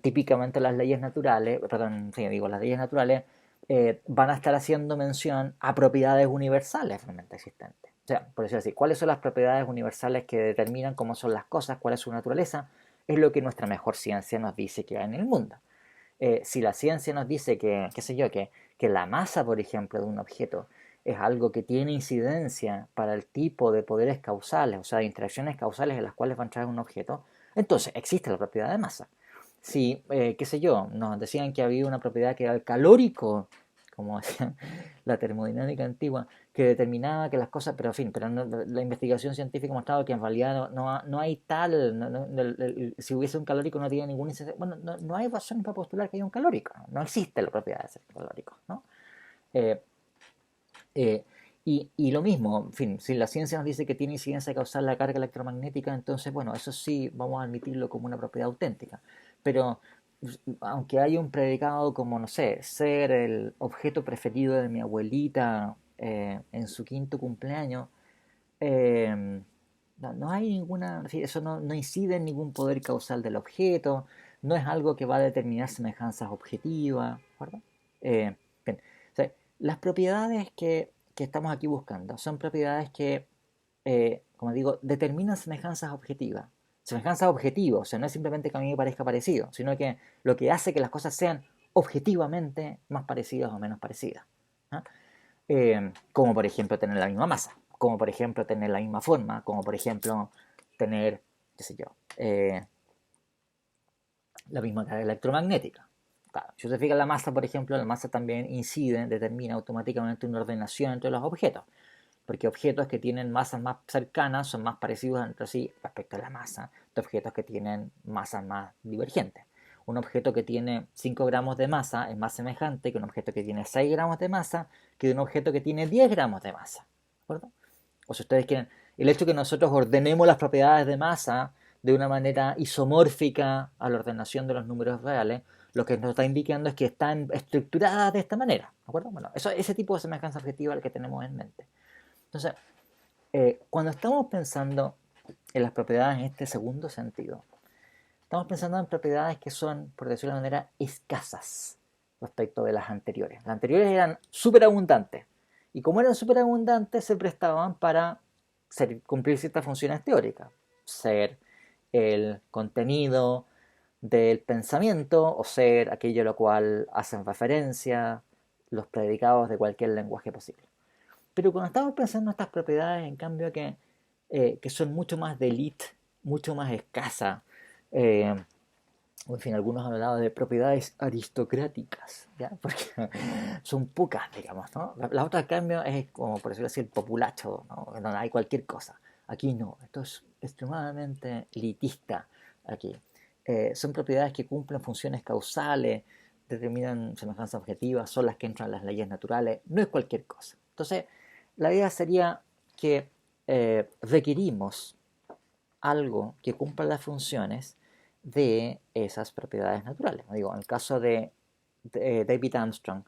A: típicamente las leyes naturales, perdón, sí, digo, las leyes naturales van a estar haciendo mención a propiedades universales realmente existentes. O sea, por decirlo así, ¿cuáles son las propiedades universales que determinan cómo son las cosas, cuál es su naturaleza? Es lo que nuestra mejor ciencia nos dice que hay en el mundo. Si la ciencia nos dice que, qué sé yo, que la masa, por ejemplo, de un objeto es algo que tiene incidencia para el tipo de poderes causales, o sea, de interacciones causales en las cuales va a entrar un objeto, entonces existe la propiedad de masa. Si, qué sé yo, nos decían que había una propiedad que era el calórico, como decía la termodinámica antigua, que determinaba que las cosas, pero en fin, pero no, la investigación científica ha mostrado que en realidad no hay tal, si hubiese un calórico no tiene ningún incidencia, bueno, no hay razones para postular que haya un calórico, no existe la propiedad de ser calórico, ¿no? Eh, eh, y lo mismo, en fin, si la ciencia nos dice que tiene incidencia causal la carga electromagnética, entonces, bueno, eso sí vamos a admitirlo como una propiedad auténtica. Pero aunque haya un predicado como, no sé, ser el objeto preferido de mi abuelita en su quinto cumpleaños, no hay ninguna, eso no incide en ningún poder causal del objeto, no es algo que va a determinar semejanzas objetivas, ¿verdad? Bien, o sea, las propiedades que estamos aquí buscando son propiedades que, como digo, determinan semejanzas objetivas. Semejanzas objetivas, o sea, no es simplemente que a mí me parezca parecido, sino que lo que hace que las cosas sean objetivamente más parecidas o menos parecidas. ¿Ah? Como por ejemplo tener la misma masa, como por ejemplo tener la misma forma, como por ejemplo tener, qué sé yo, la misma carga electromagnética. Claro, si usted fija la masa, por ejemplo, la masa también incide, determina automáticamente una ordenación entre los objetos, porque objetos que tienen masas más cercanas son más parecidos entre sí respecto a la masa de objetos que tienen masas más divergentes. Un objeto que tiene 5 gramos de masa es más semejante que un objeto que tiene 6 gramos de masa que un objeto que tiene 10 gramos de masa. ¿De acuerdo? O si ustedes quieren, el hecho de que nosotros ordenemos las propiedades de masa de una manera isomórfica a la ordenación de los números reales, lo que nos está indicando es que están estructuradas de esta manera. ¿De acuerdo? Bueno, ese tipo de semejanza objetiva es el que tenemos en mente. Entonces, cuando estamos pensando en las propiedades en este segundo sentido, estamos pensando en propiedades que son, por decirlo de una manera, escasas respecto de las anteriores. Las anteriores eran súper abundantes. Y como eran súper abundantes, se prestaban para cumplir ciertas funciones teóricas. Ser el contenido del pensamiento o ser aquello a lo cual hacen referencia los predicados de cualquier lenguaje posible. Pero cuando estamos pensando en estas propiedades, en cambio, que son mucho más de élite, mucho más escasas, eh, en fin, algunos han hablado de propiedades aristocráticas, ¿ya? Porque son pocas, digamos, ¿no? La otra, en cambio, es como, por decirlo así, el populacho, ¿no? Donde hay cualquier cosa. Aquí no, esto es extremadamente elitista aquí. Son propiedades que cumplen funciones causales, determinan semejanzas objetivas, son las que entran en las leyes naturales, no es cualquier cosa. Entonces, la idea sería que requerimos algo que cumpla las funciones de esas propiedades naturales. Digo, en el caso de David Armstrong,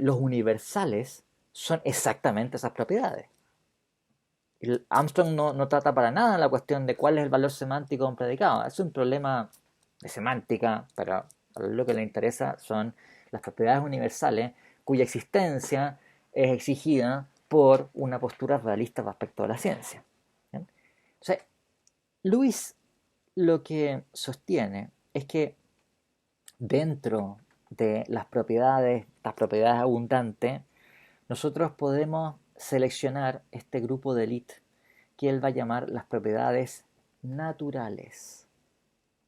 A: los universales son exactamente esas propiedades. Armstrong no trata para nada la cuestión de cuál es el valor semántico de un predicado. Es un problema de semántica, pero a lo que le interesa son las propiedades universales cuya existencia es exigida por una postura realista respecto a la ciencia. ¿Bien? Entonces, Lewis lo que sostiene es que dentro de las propiedades abundantes, nosotros podemos seleccionar este grupo de élite que él va a llamar las propiedades naturales.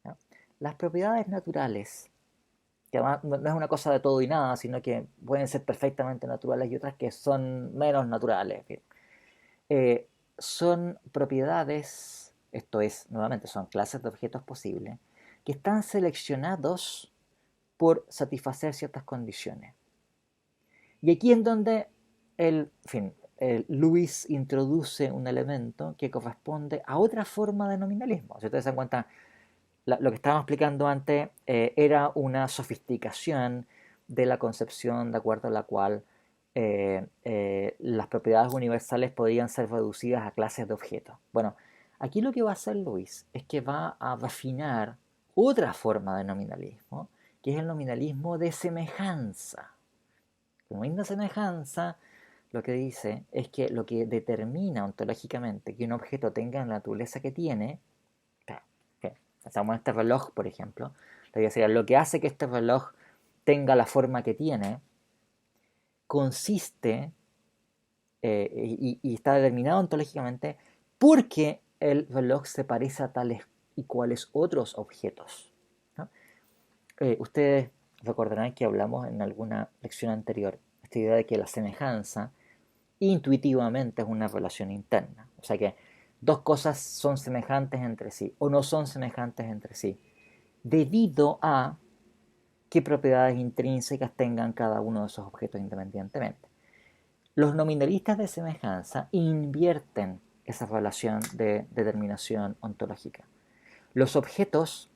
A: ¿No? Las propiedades naturales, que además no es una cosa de todo y nada, sino que pueden ser perfectamente naturales y otras que son menos naturales. Eh, Son propiedades, esto es, nuevamente, son clases de objetos posibles, que están seleccionados por satisfacer ciertas condiciones. Y aquí es donde Lewis introduce un elemento que corresponde a otra forma de nominalismo. Si ustedes se dan cuenta, lo que estábamos explicando antes era una sofisticación de la concepción de acuerdo a la cual las propiedades universales podían ser reducidas a clases de objetos. Bueno, aquí lo que va a hacer Luis es que va a refinar otra forma de nominalismo, que es el nominalismo de semejanza. Como misma semejanza, lo que dice es que lo que determina ontológicamente que un objeto tenga la naturaleza que tiene, pensamos en este reloj, por ejemplo, le decía, lo que hace que este reloj tenga la forma que tiene, consiste y está determinado ontológicamente porque el reloj se parece a tales y cuales otros objetos, ¿no? Ustedes recordarán que hablamos en alguna lección anterior esta idea de que la semejanza intuitivamente es una relación interna. O sea que dos cosas son semejantes entre sí o no son semejantes entre sí debido a qué propiedades intrínsecas tengan cada uno de esos objetos independientemente. Los nominalistas de semejanza invierten esa relación de determinación ontológica. Los objetos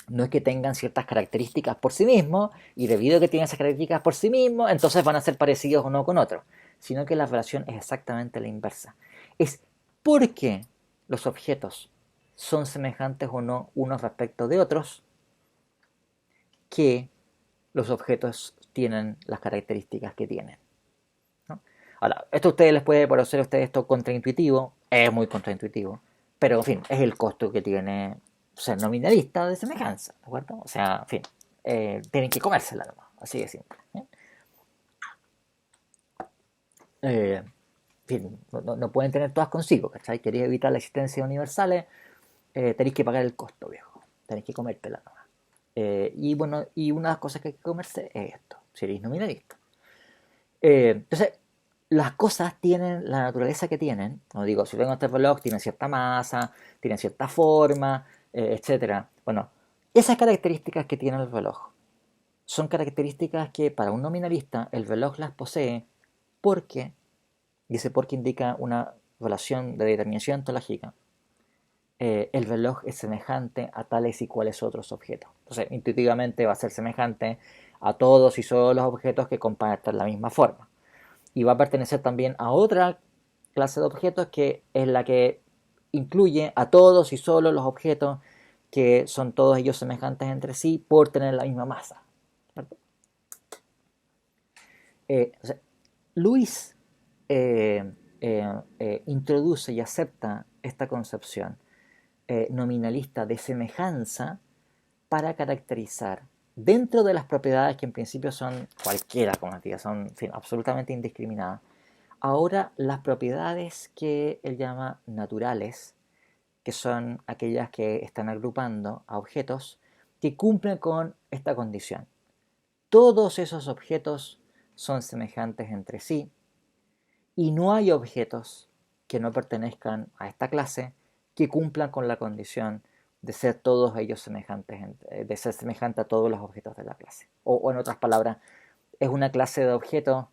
A: no es que tengan ciertas características por sí mismos y debido a que tienen esas características por sí mismos, entonces van a ser parecidos o no con otros, sino que la relación es exactamente la inversa. Es porque los objetos son semejantes o no unos respecto de otros que los objetos tienen las características que tienen, ¿no? Ahora, esto a ustedes les puede parecer a ustedes esto contraintuitivo, es muy contraintuitivo, pero en fin, es el costo que tiene ser nominalista de semejanza, ¿de acuerdo? O sea, en fin, tienen que comérsela nomás, así de simple, ¿eh? En fin, no pueden tener todas consigo, ¿cachai? Queréis evitar la existencia de universales, tenéis que pagar el costo, viejo, tenéis que comértela nomás. Y bueno, y una de las cosas que hay que comerse es esto, si eres nominalista. Entonces, las cosas tienen la naturaleza que tienen. No digo, si tengo este reloj, tiene cierta masa, tiene cierta forma, etcétera. Bueno, esas características que tiene el reloj son características que para un nominalista el reloj las posee porque, y ese porque indica una relación de determinación ontológica, el reloj es semejante a tales y cuales otros objetos. Entonces, intuitivamente va a ser semejante a todos y solo los objetos que comparten la misma forma. Y va a pertenecer también a otra clase de objetos que es la que incluye a todos y solo los objetos que son todos ellos semejantes entre sí por tener la misma masa. O sea, Luis introduce y acepta esta concepción nominalista de semejanza para caracterizar dentro de las propiedades que en principio son cualquiera, como las digas, son en fin, absolutamente indiscriminadas. Ahora las propiedades que él llama naturales, que son aquellas que están agrupando a objetos que cumplen con esta condición. Todos esos objetos son semejantes entre sí y no hay objetos que no pertenezcan a esta clase que cumplan con la condición de ser todos ellos semejantes, de ser semejante a todos los objetos de la clase. O en otras palabras, es una clase de objetos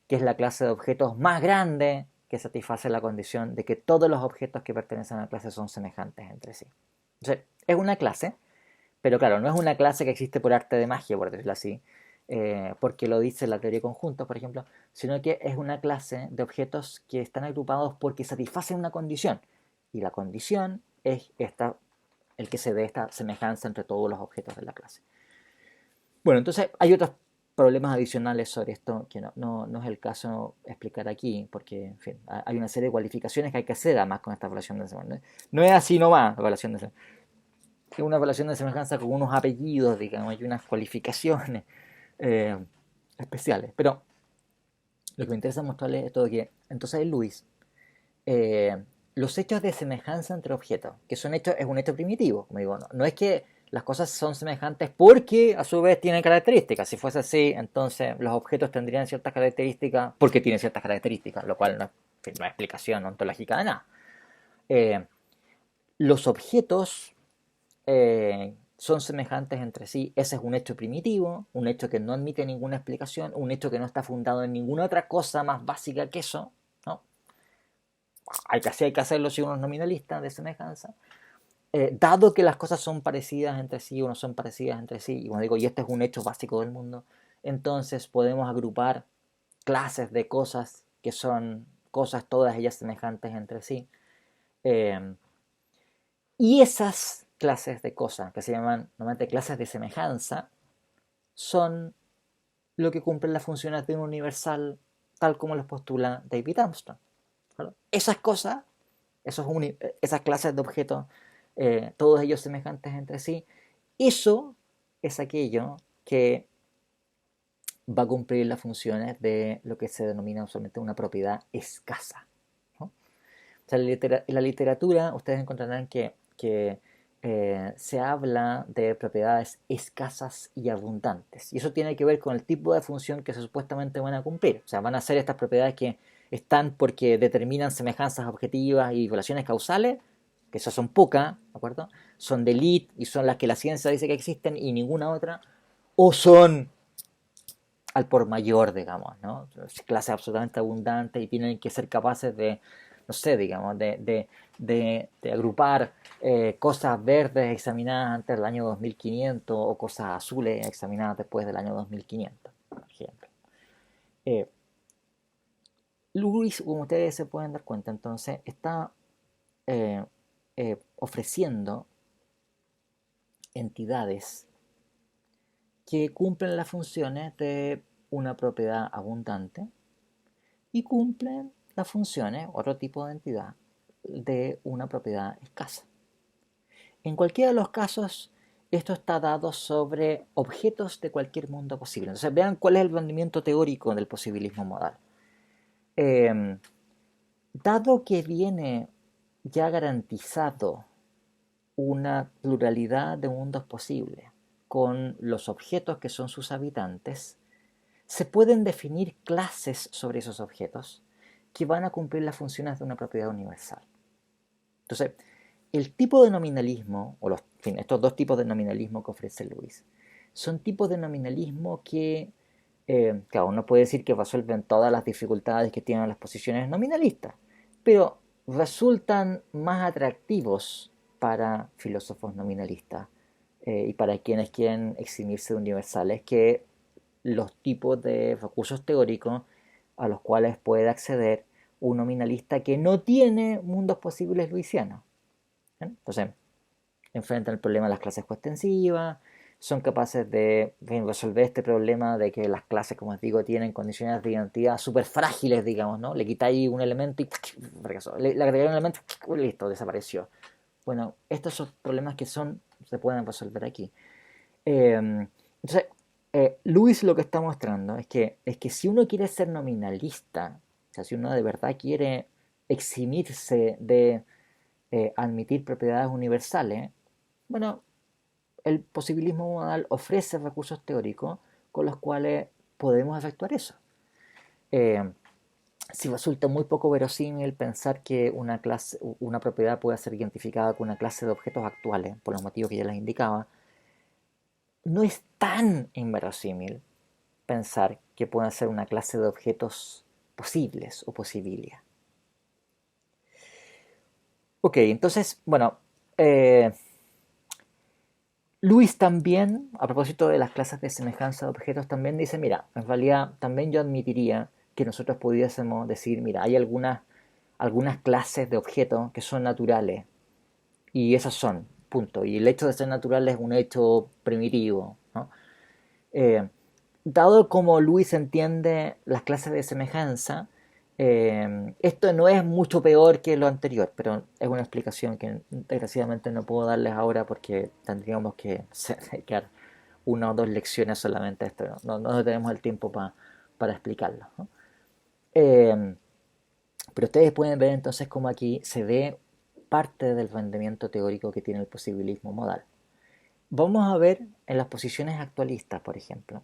A: que es la clase de objetos más grande que satisface la condición de que todos los objetos que pertenecen a la clase son semejantes entre sí. Entonces, es una clase, pero claro, no es una clase que existe por arte de magia, por decirlo así, porque lo dice la teoría de conjuntos, por ejemplo, sino que es una clase de objetos que están agrupados porque satisfacen una condición. Y la condición es el que se dé esta semejanza entre todos los objetos de la clase. Bueno, entonces hay otros problemas adicionales sobre esto que no es el caso explicar aquí, porque en fin, hay una serie de cualificaciones que hay que hacer además con esta relación de semejanza. No es así nomás la relación de semejanza. Es una relación de semejanza con unos apellidos, digamos, y unas cualificaciones eh, especiales. Pero lo que me interesa mostrarles es todo que, entonces Luis, eh, los hechos de semejanza entre objetos, que son hechos, es un hecho primitivo, como digo, no es que las cosas son semejantes porque a su vez tienen características. Si fuese así, entonces los objetos tendrían ciertas características porque tienen ciertas características, lo cual no es explicación ontológica de nada. Eh, los objetos son semejantes entre sí. Ese es un hecho primitivo, un hecho que no admite ninguna explicación, un hecho que no está fundado en ninguna otra cosa más básica que eso, ¿no? Hay que hacerlo si uno es nominalista de semejanza. dado que las cosas son parecidas entre sí o no son parecidas entre sí, y como digo, y este es un hecho básico del mundo, entonces podemos agrupar clases de cosas que son cosas todas ellas semejantes entre sí. Eh, y esas clases de cosas, que se llaman normalmente clases de semejanza, son lo que cumplen las funciones de un universal tal como los postula David Armstrong. ¿Vale? Esas cosas, esas clases de objetos, todos ellos semejantes entre sí, eso es aquello que va a cumplir las funciones de lo que se denomina usualmente una propiedad escasa. ¿No? O sea, en la literatura ustedes encontrarán que se habla de propiedades escasas y abundantes. Y eso tiene que ver con el tipo de función que se supuestamente van a cumplir. O sea, van a ser estas propiedades que están porque determinan semejanzas objetivas y relaciones causales, que esas son pocas, ¿de acuerdo? Son de elite y son las que la ciencia dice que existen y ninguna otra. O son al por mayor, digamos, ¿no? Clases absolutamente abundantes y tienen que ser capaces de, no sé, digamos, de agrupar cosas verdes examinadas antes del año 2500 o cosas azules examinadas después del año 2500, por ejemplo. Eh, Luis, como ustedes se pueden dar cuenta, entonces está eh, ofreciendo entidades que cumplen las funciones de una propiedad abundante y cumplen las funciones, otro tipo de entidad, de una propiedad escasa. En cualquiera de los casos, esto está dado sobre objetos de cualquier mundo posible. Entonces, vean cuál es el rendimiento teórico del posibilismo modal. Eh, Dado que viene ya garantizado una pluralidad de mundos posibles con los objetos que son sus habitantes, se pueden definir clases sobre esos objetos que van a cumplir las funciones de una propiedad universal. Entonces, el tipo de nominalismo, o en fin, estos dos tipos de nominalismo que ofrece Lewis, son tipos de nominalismo que, claro, uno puede decir que resuelven todas las dificultades que tienen las posiciones nominalistas, pero resultan más atractivos para filósofos nominalistas y para quienes quieren eximirse de universales que los tipos de recursos teóricos a los cuales puede acceder un nominalista que no tiene mundos posibles luisianos. Entonces, enfrentan el problema de las clases coextensivas, son capaces de resolver este problema de que las clases, como os digo, tienen condiciones de identidad súper frágiles, digamos, ¿no? Le quitáis un elemento y le agregáis un elemento y listo, desapareció. Bueno, estos son problemas que se pueden resolver aquí. Entonces, Lewis lo que está mostrando es que si uno quiere ser nominalista, o sea, si uno de verdad quiere eximirse de admitir propiedades universales, bueno, el posibilismo modal ofrece recursos teóricos con los cuales podemos efectuar eso. Eh, si resulta muy poco verosímil pensar que una propiedad pueda ser identificada con una clase de objetos actuales, por los motivos que ya les indicaba, no es tan inverosímil pensar que puedan ser una clase de objetos posibles o posibilia. Ok, entonces, bueno, eh, Luis también, a propósito de las clases de semejanza de objetos, también dice, mira, en realidad también yo admitiría que nosotros pudiésemos decir, mira, hay algunas clases de objetos que son naturales y esas son, punto. Y el hecho de ser natural es un hecho primitivo, ¿no? Eh, Dado como Luis entiende las clases de semejanza, esto no es mucho peor que lo anterior, pero es una explicación que desgraciadamente no puedo darles ahora porque tendríamos que dedicar una o dos lecciones solamente a esto. No tenemos el tiempo para explicarlo, ¿no? Eh, pero ustedes pueden ver entonces cómo aquí se ve parte del rendimiento teórico que tiene el posibilismo modal. Vamos a ver en las posiciones actualistas, por ejemplo,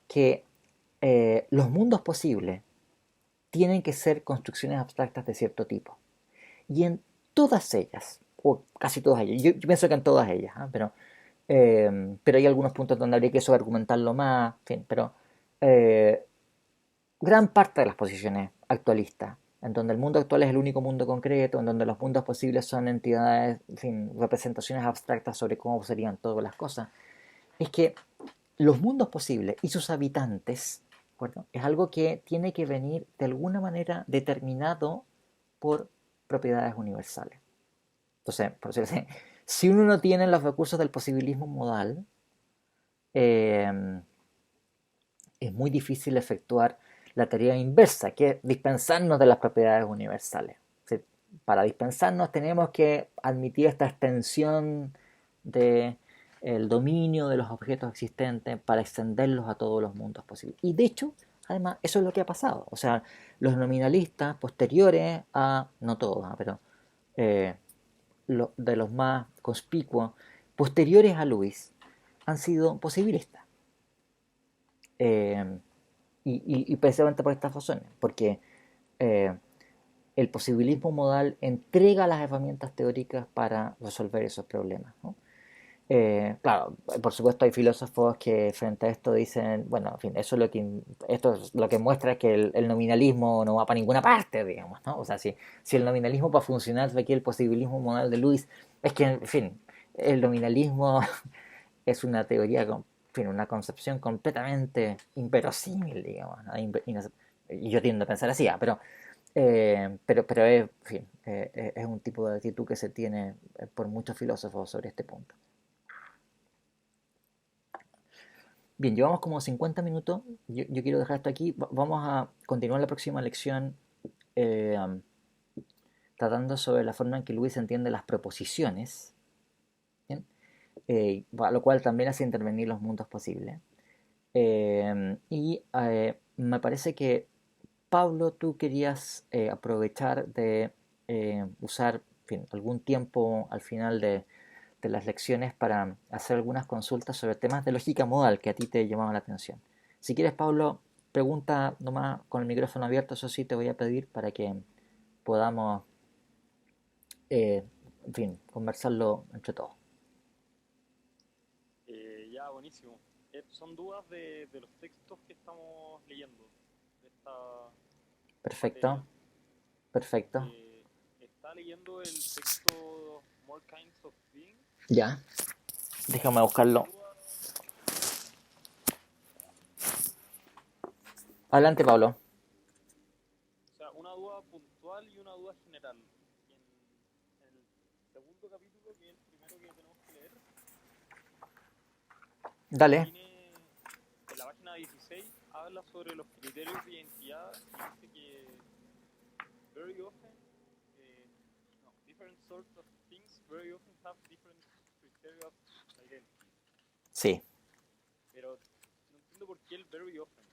A: que los mundos posibles tienen que ser construcciones abstractas de cierto tipo. Y en todas ellas, o casi todas ellas, yo pienso que en todas ellas, ¿eh? Pero hay algunos puntos donde habría que argumentarlo más, en fin, pero eh, gran parte de las posiciones actualistas en donde el mundo actual es el único mundo concreto, en donde los mundos posibles son entidades, en fin, representaciones abstractas sobre cómo serían todas las cosas, es que los mundos posibles y sus habitantes, ¿de acuerdo? Es algo que tiene que venir de alguna manera determinado por propiedades universales. Entonces, por decirlo así, si uno no tiene los recursos del posibilismo modal, eh, es muy difícil efectuar la tarea inversa, que es dispensarnos de las propiedades universales. O sea, para dispensarnos tenemos que admitir esta extensión de el dominio de los objetos existentes para extenderlos a todos los mundos posibles. Y de hecho, además, eso es lo que ha pasado. O sea, los nominalistas posteriores a, no todos, pero eh, de los más conspicuos, posteriores a Luis, han sido posibilistas. Eh, y precisamente por estas razones, porque eh, el posibilismo modal entrega las herramientas teóricas para resolver esos problemas, ¿no? Claro, por supuesto hay filósofos que frente a esto dicen, bueno, en fin, esto es lo que muestra que el nominalismo no va para ninguna parte, digamos, ¿no? O sea, si el nominalismo para funcionar requiere el posibilismo modal de Lewis, es que, en fin, el nominalismo es una teoría, en fin, una concepción completamente inverosímil, digamos, ¿no? Y yo tiendo a pensar así, pero es, en fin, es un tipo de actitud que se tiene por muchos filósofos sobre este punto. Bien, llevamos como 50 minutos. Yo quiero dejar esto aquí. Vamos a continuar la próxima lección eh, tratando sobre la forma en que Luis entiende las proposiciones, ¿bien? A lo cual también hace intervenir los mundos posibles. Me parece que, Pablo, tú querías aprovechar de usar, en fin, algún tiempo al final de las lecciones para hacer algunas consultas sobre temas de lógica modal que a ti te llamaban la atención. Si quieres, Pablo, pregunta nomás con el micrófono abierto, eso sí te voy a pedir para que podamos, en fin, conversarlo entre todos.
B: Ya, buenísimo. Son dudas de los textos que estamos leyendo, de esta materia.
A: Perfecto, perfecto.
B: Está leyendo el texto More Kinds of Being.
A: Ya, déjame
B: Una
A: buscarlo.
B: duda,
A: Adelante, Pablo.
B: o sea, una duda puntual y una duda general. En el segundo capítulo, que es el primero que tenemos que leer,
A: Dale.
B: tiene, en la página 16, habla sobre los criterios de identidad y dice que very often, eh, no, different sorts of things very often have different criteria of identity.
A: Sí.
B: Pero no entiendo por qué el very often.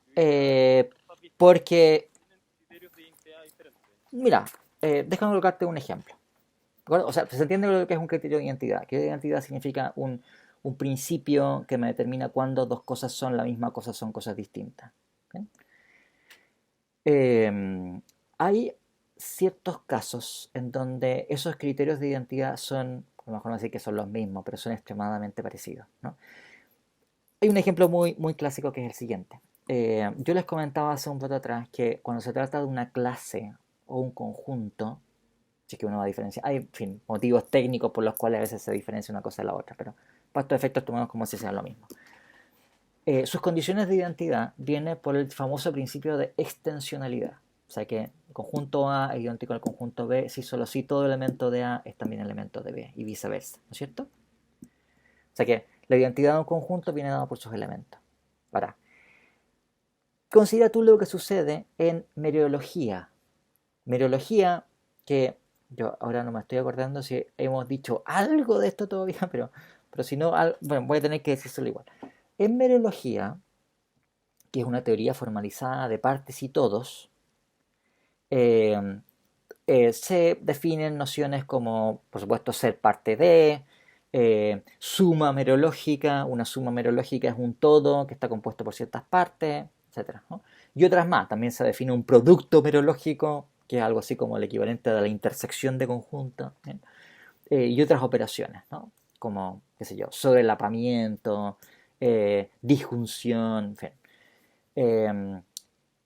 B: Debería,
A: Eh,
B: cosas distintas
A: porque,
B: tienen criterios de identidad diferentes.
A: mira, déjame colocarte un ejemplo. ¿De acuerdo? O sea, se entiende lo que es un criterio de identidad. Criterio de identidad significa un principio que me determina cuándo dos cosas son la misma cosa, son cosas distintas. ¿Bien? Hay ciertos casos en donde esos criterios de identidad son, a lo mejor no decir que son los mismos, pero son extremadamente parecidos, ¿no? Hay un ejemplo muy, muy clásico que es el siguiente. Yo les comentaba hace un rato atrás que cuando se trata de una clase o un conjunto, si es que uno va a diferenciar, hay, en fin, motivos técnicos por los cuales a veces se diferencia una cosa de la otra, pero para estos efectos tomamos como si sea lo mismo. Sus condiciones de identidad vienen por el famoso principio de extensionalidad. O sea que el conjunto A es idéntico al conjunto B si solo si todo elemento de A es también elemento de B y viceversa, ¿no es cierto? O sea que la identidad de un conjunto viene dada por sus elementos. Ahora, considera tú lo que sucede en mereología. Mereología, que yo ahora no me estoy acordando si hemos dicho algo de esto todavía, pero si no, bueno, voy a tener que decírselo igual. En mereología, que es una teoría formalizada de partes y todos, eh, se definen nociones como, por supuesto, ser parte de, suma merológica. Una suma merológica es un todo que está compuesto por ciertas partes, etcétera, ¿no? Y otras más. También se define un producto merológico, que es algo así como el equivalente de la intersección de conjuntos, ¿bien? Y otras operaciones, ¿no? Como, qué sé yo, sobrelapamiento, disjunción, en fin. Eh,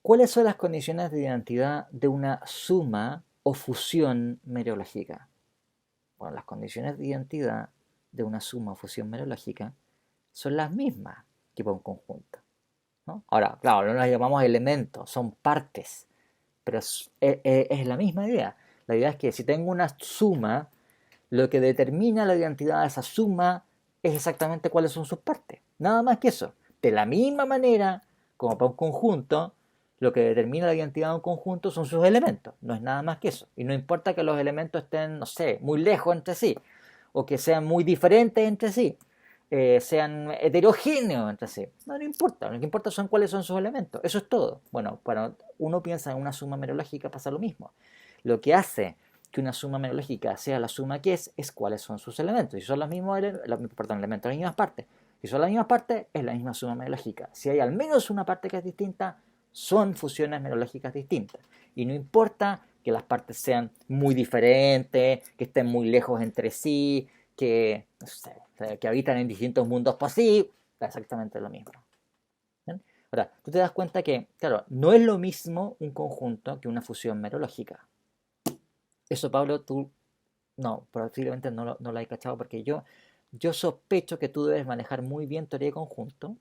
A: ¿Cuáles son las condiciones de identidad de una suma o fusión mereológica? Bueno, las condiciones de identidad de una suma o fusión mereológica son las mismas que para un conjunto, ¿no? Ahora, claro, no las llamamos elementos, son partes, pero es la misma idea. La idea es que si tengo una suma, lo que determina la identidad de esa suma es exactamente cuáles son sus partes. Nada más que eso. De la misma manera, como para un conjunto, lo que determina la identidad de un conjunto son sus elementos. No es nada más que eso. Y no importa que los elementos estén, no sé, muy lejos entre sí, o que sean muy diferentes entre sí, sean heterogéneos entre sí. No, no importa. Lo que importa son cuáles son sus elementos. Eso es todo. Bueno, cuando uno piensa en una suma merológica pasa lo mismo. Lo que hace que una suma merológica sea la suma que es cuáles son sus elementos. Si son los mismos elementos, las mismas partes. Si son las mismas partes, es la misma suma merológica. Si hay al menos una parte que es distinta, son fusiones merológicas distintas. Y no importa que las partes sean muy diferentes, que estén muy lejos entre sí, que, no sé, que habitan en distintos mundos posibles, es exactamente lo mismo. ¿Bien? Ahora, tú te das cuenta que, claro, no es lo mismo un conjunto que una fusión merológica. Eso, Pablo, tú no, posiblemente no lo hay cachado porque yo sospecho que tú debes manejar muy bien teoría de conjunto,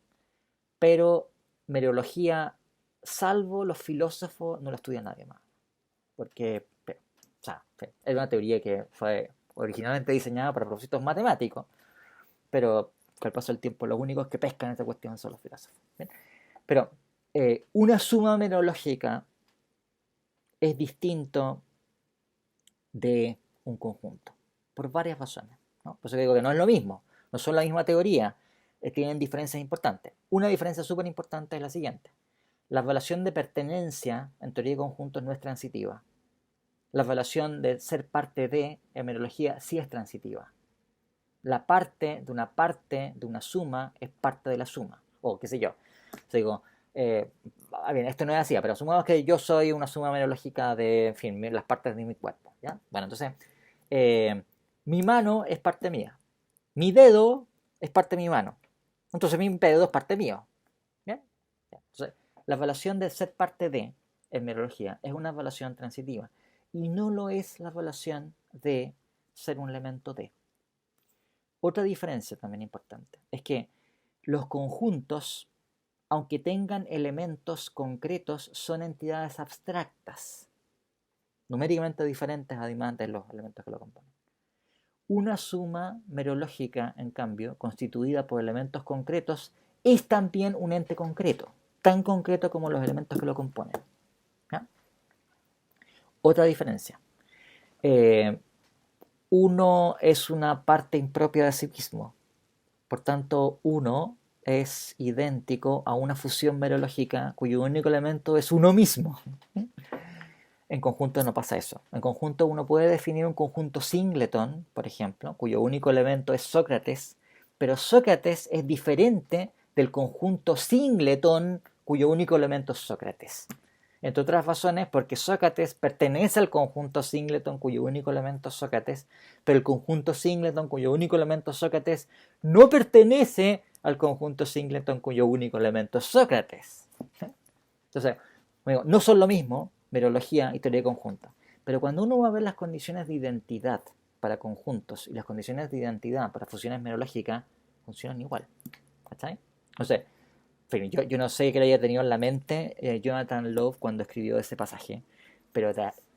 A: pero mereología, salvo los filósofos, no la estudia nadie más. Porque, o sea, es una teoría que fue originalmente diseñada para propósitos matemáticos, pero con el paso del tiempo los únicos que pescan esta cuestión son los filósofos. ¿Bien? Pero una suma mereológica es distinto de un conjunto, por varias razones, ¿no? Por eso digo que no es lo mismo, no son la misma teoría, tienen diferencias importantes. Una diferencia súper importante es la siguiente. La relación de pertenencia en teoría de conjuntos no es transitiva. La relación de ser parte de en merología sí es transitiva. La parte de una suma es parte de la suma. O qué sé yo. O sea, digo, bien, esto no es así, pero asumamos que yo soy una suma merológica de, en fin, las partes de mi cuerpo. ¿Ya? Bueno, entonces, eh, mi mano es parte mía. Mi dedo es parte de mi mano. Entonces mi dedo es parte mío. ¿Bien? Entonces, la relación de ser parte de en merología es una relación transitiva. Y no lo es la relación de ser un elemento de. Otra diferencia también importante es que los conjuntos, aunque tengan elementos concretos, son entidades abstractas, numéricamente diferentes además de los elementos que lo componen. Una suma merológica, en cambio, constituida por elementos concretos, es también un ente concreto, tan concreto como los elementos que lo componen. ¿Ya? Otra diferencia. Uno es una parte impropia de sí mismo. Por tanto, uno es idéntico a una fusión merológica cuyo único elemento es uno mismo. En conjunto no pasa eso. En conjunto uno puede definir un conjunto singleton, por ejemplo, cuyo único elemento es Sócrates, pero Sócrates es diferente del conjunto singleton cuyo único elemento es Sócrates. Entre otras razones, porque Sócrates pertenece al conjunto singleton cuyo único elemento es Sócrates, pero el conjunto singleton cuyo único elemento es Sócrates no pertenece al conjunto singleton cuyo único elemento es Sócrates. Entonces, no son lo mismo merología y teoría conjunta. Pero cuando uno va a ver las condiciones de identidad para conjuntos y las condiciones de identidad para fusiones merológicas, funcionan igual. ¿Cachai? O sea, yo no sé qué le haya tenido en la mente Jonathan Love cuando escribió ese pasaje, pero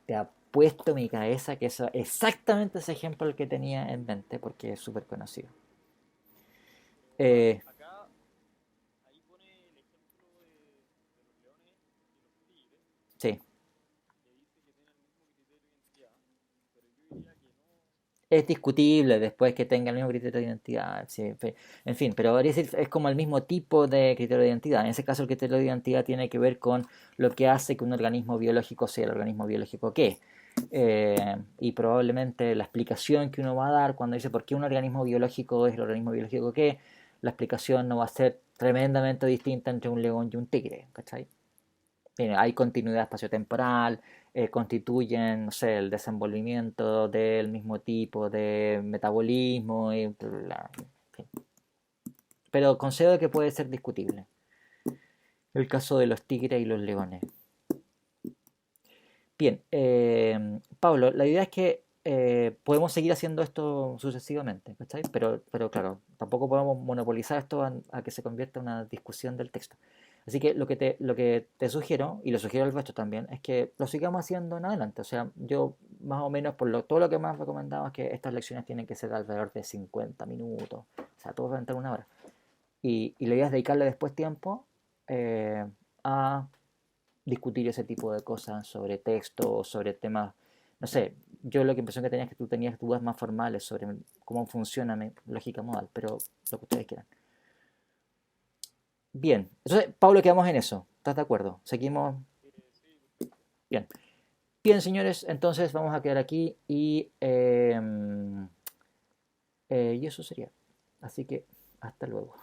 A: te apuesto mi cabeza que eso exactamente ese ejemplo el que tenía en mente porque es súper conocido.
B: Igual,
A: Eh,
B: acá, ahí pone el ejemplo de los leones y los tigres,
A: sí,
B: que dice que tienen el mismo criterio de identidad, pero yo diría que no.
A: es discutible después que tenga el mismo criterio de identidad, sí, en fin, pero es como el mismo tipo de criterio de identidad. En ese caso el criterio de identidad tiene que ver con lo que hace que un organismo biológico sea el organismo biológico que es. Y probablemente la explicación que uno va a dar cuando dice por qué un organismo biológico es el organismo biológico que es, la explicación no va a ser tremendamente distinta entre un león y un tigre, ¿cachai? Hay continuidad espaciotemporal, constituyen, no sé, el desenvolvimiento del mismo tipo de metabolismo, en fin. Pero concedo que puede ser discutible el caso de los tigres y los leones. Bien, Pablo, la idea es que podemos seguir haciendo esto sucesivamente, ¿cachai? Pero claro, tampoco podemos monopolizar esto a que se convierta en una discusión del texto. Así que lo que te sugiero, y lo sugiero al resto también, es que lo sigamos haciendo en adelante. O sea, yo más o menos todo lo que me has recomendado es que estas lecciones tienen que ser alrededor de 50 minutos, o sea, todo va a entrar una hora. Y la idea es dedicarle después tiempo eh, a discutir ese tipo de cosas sobre texto, sobre temas, no sé, yo la impresión que tenía es que tú tenías dudas más formales sobre cómo funciona mi lógica modal, pero lo que ustedes quieran. Bien, entonces, Pablo, quedamos en eso. ¿Estás de acuerdo? Seguimos.
B: Sí, perfecto.
A: Bien. Bien, señores, entonces vamos a quedar aquí y eso sería. Así que hasta luego.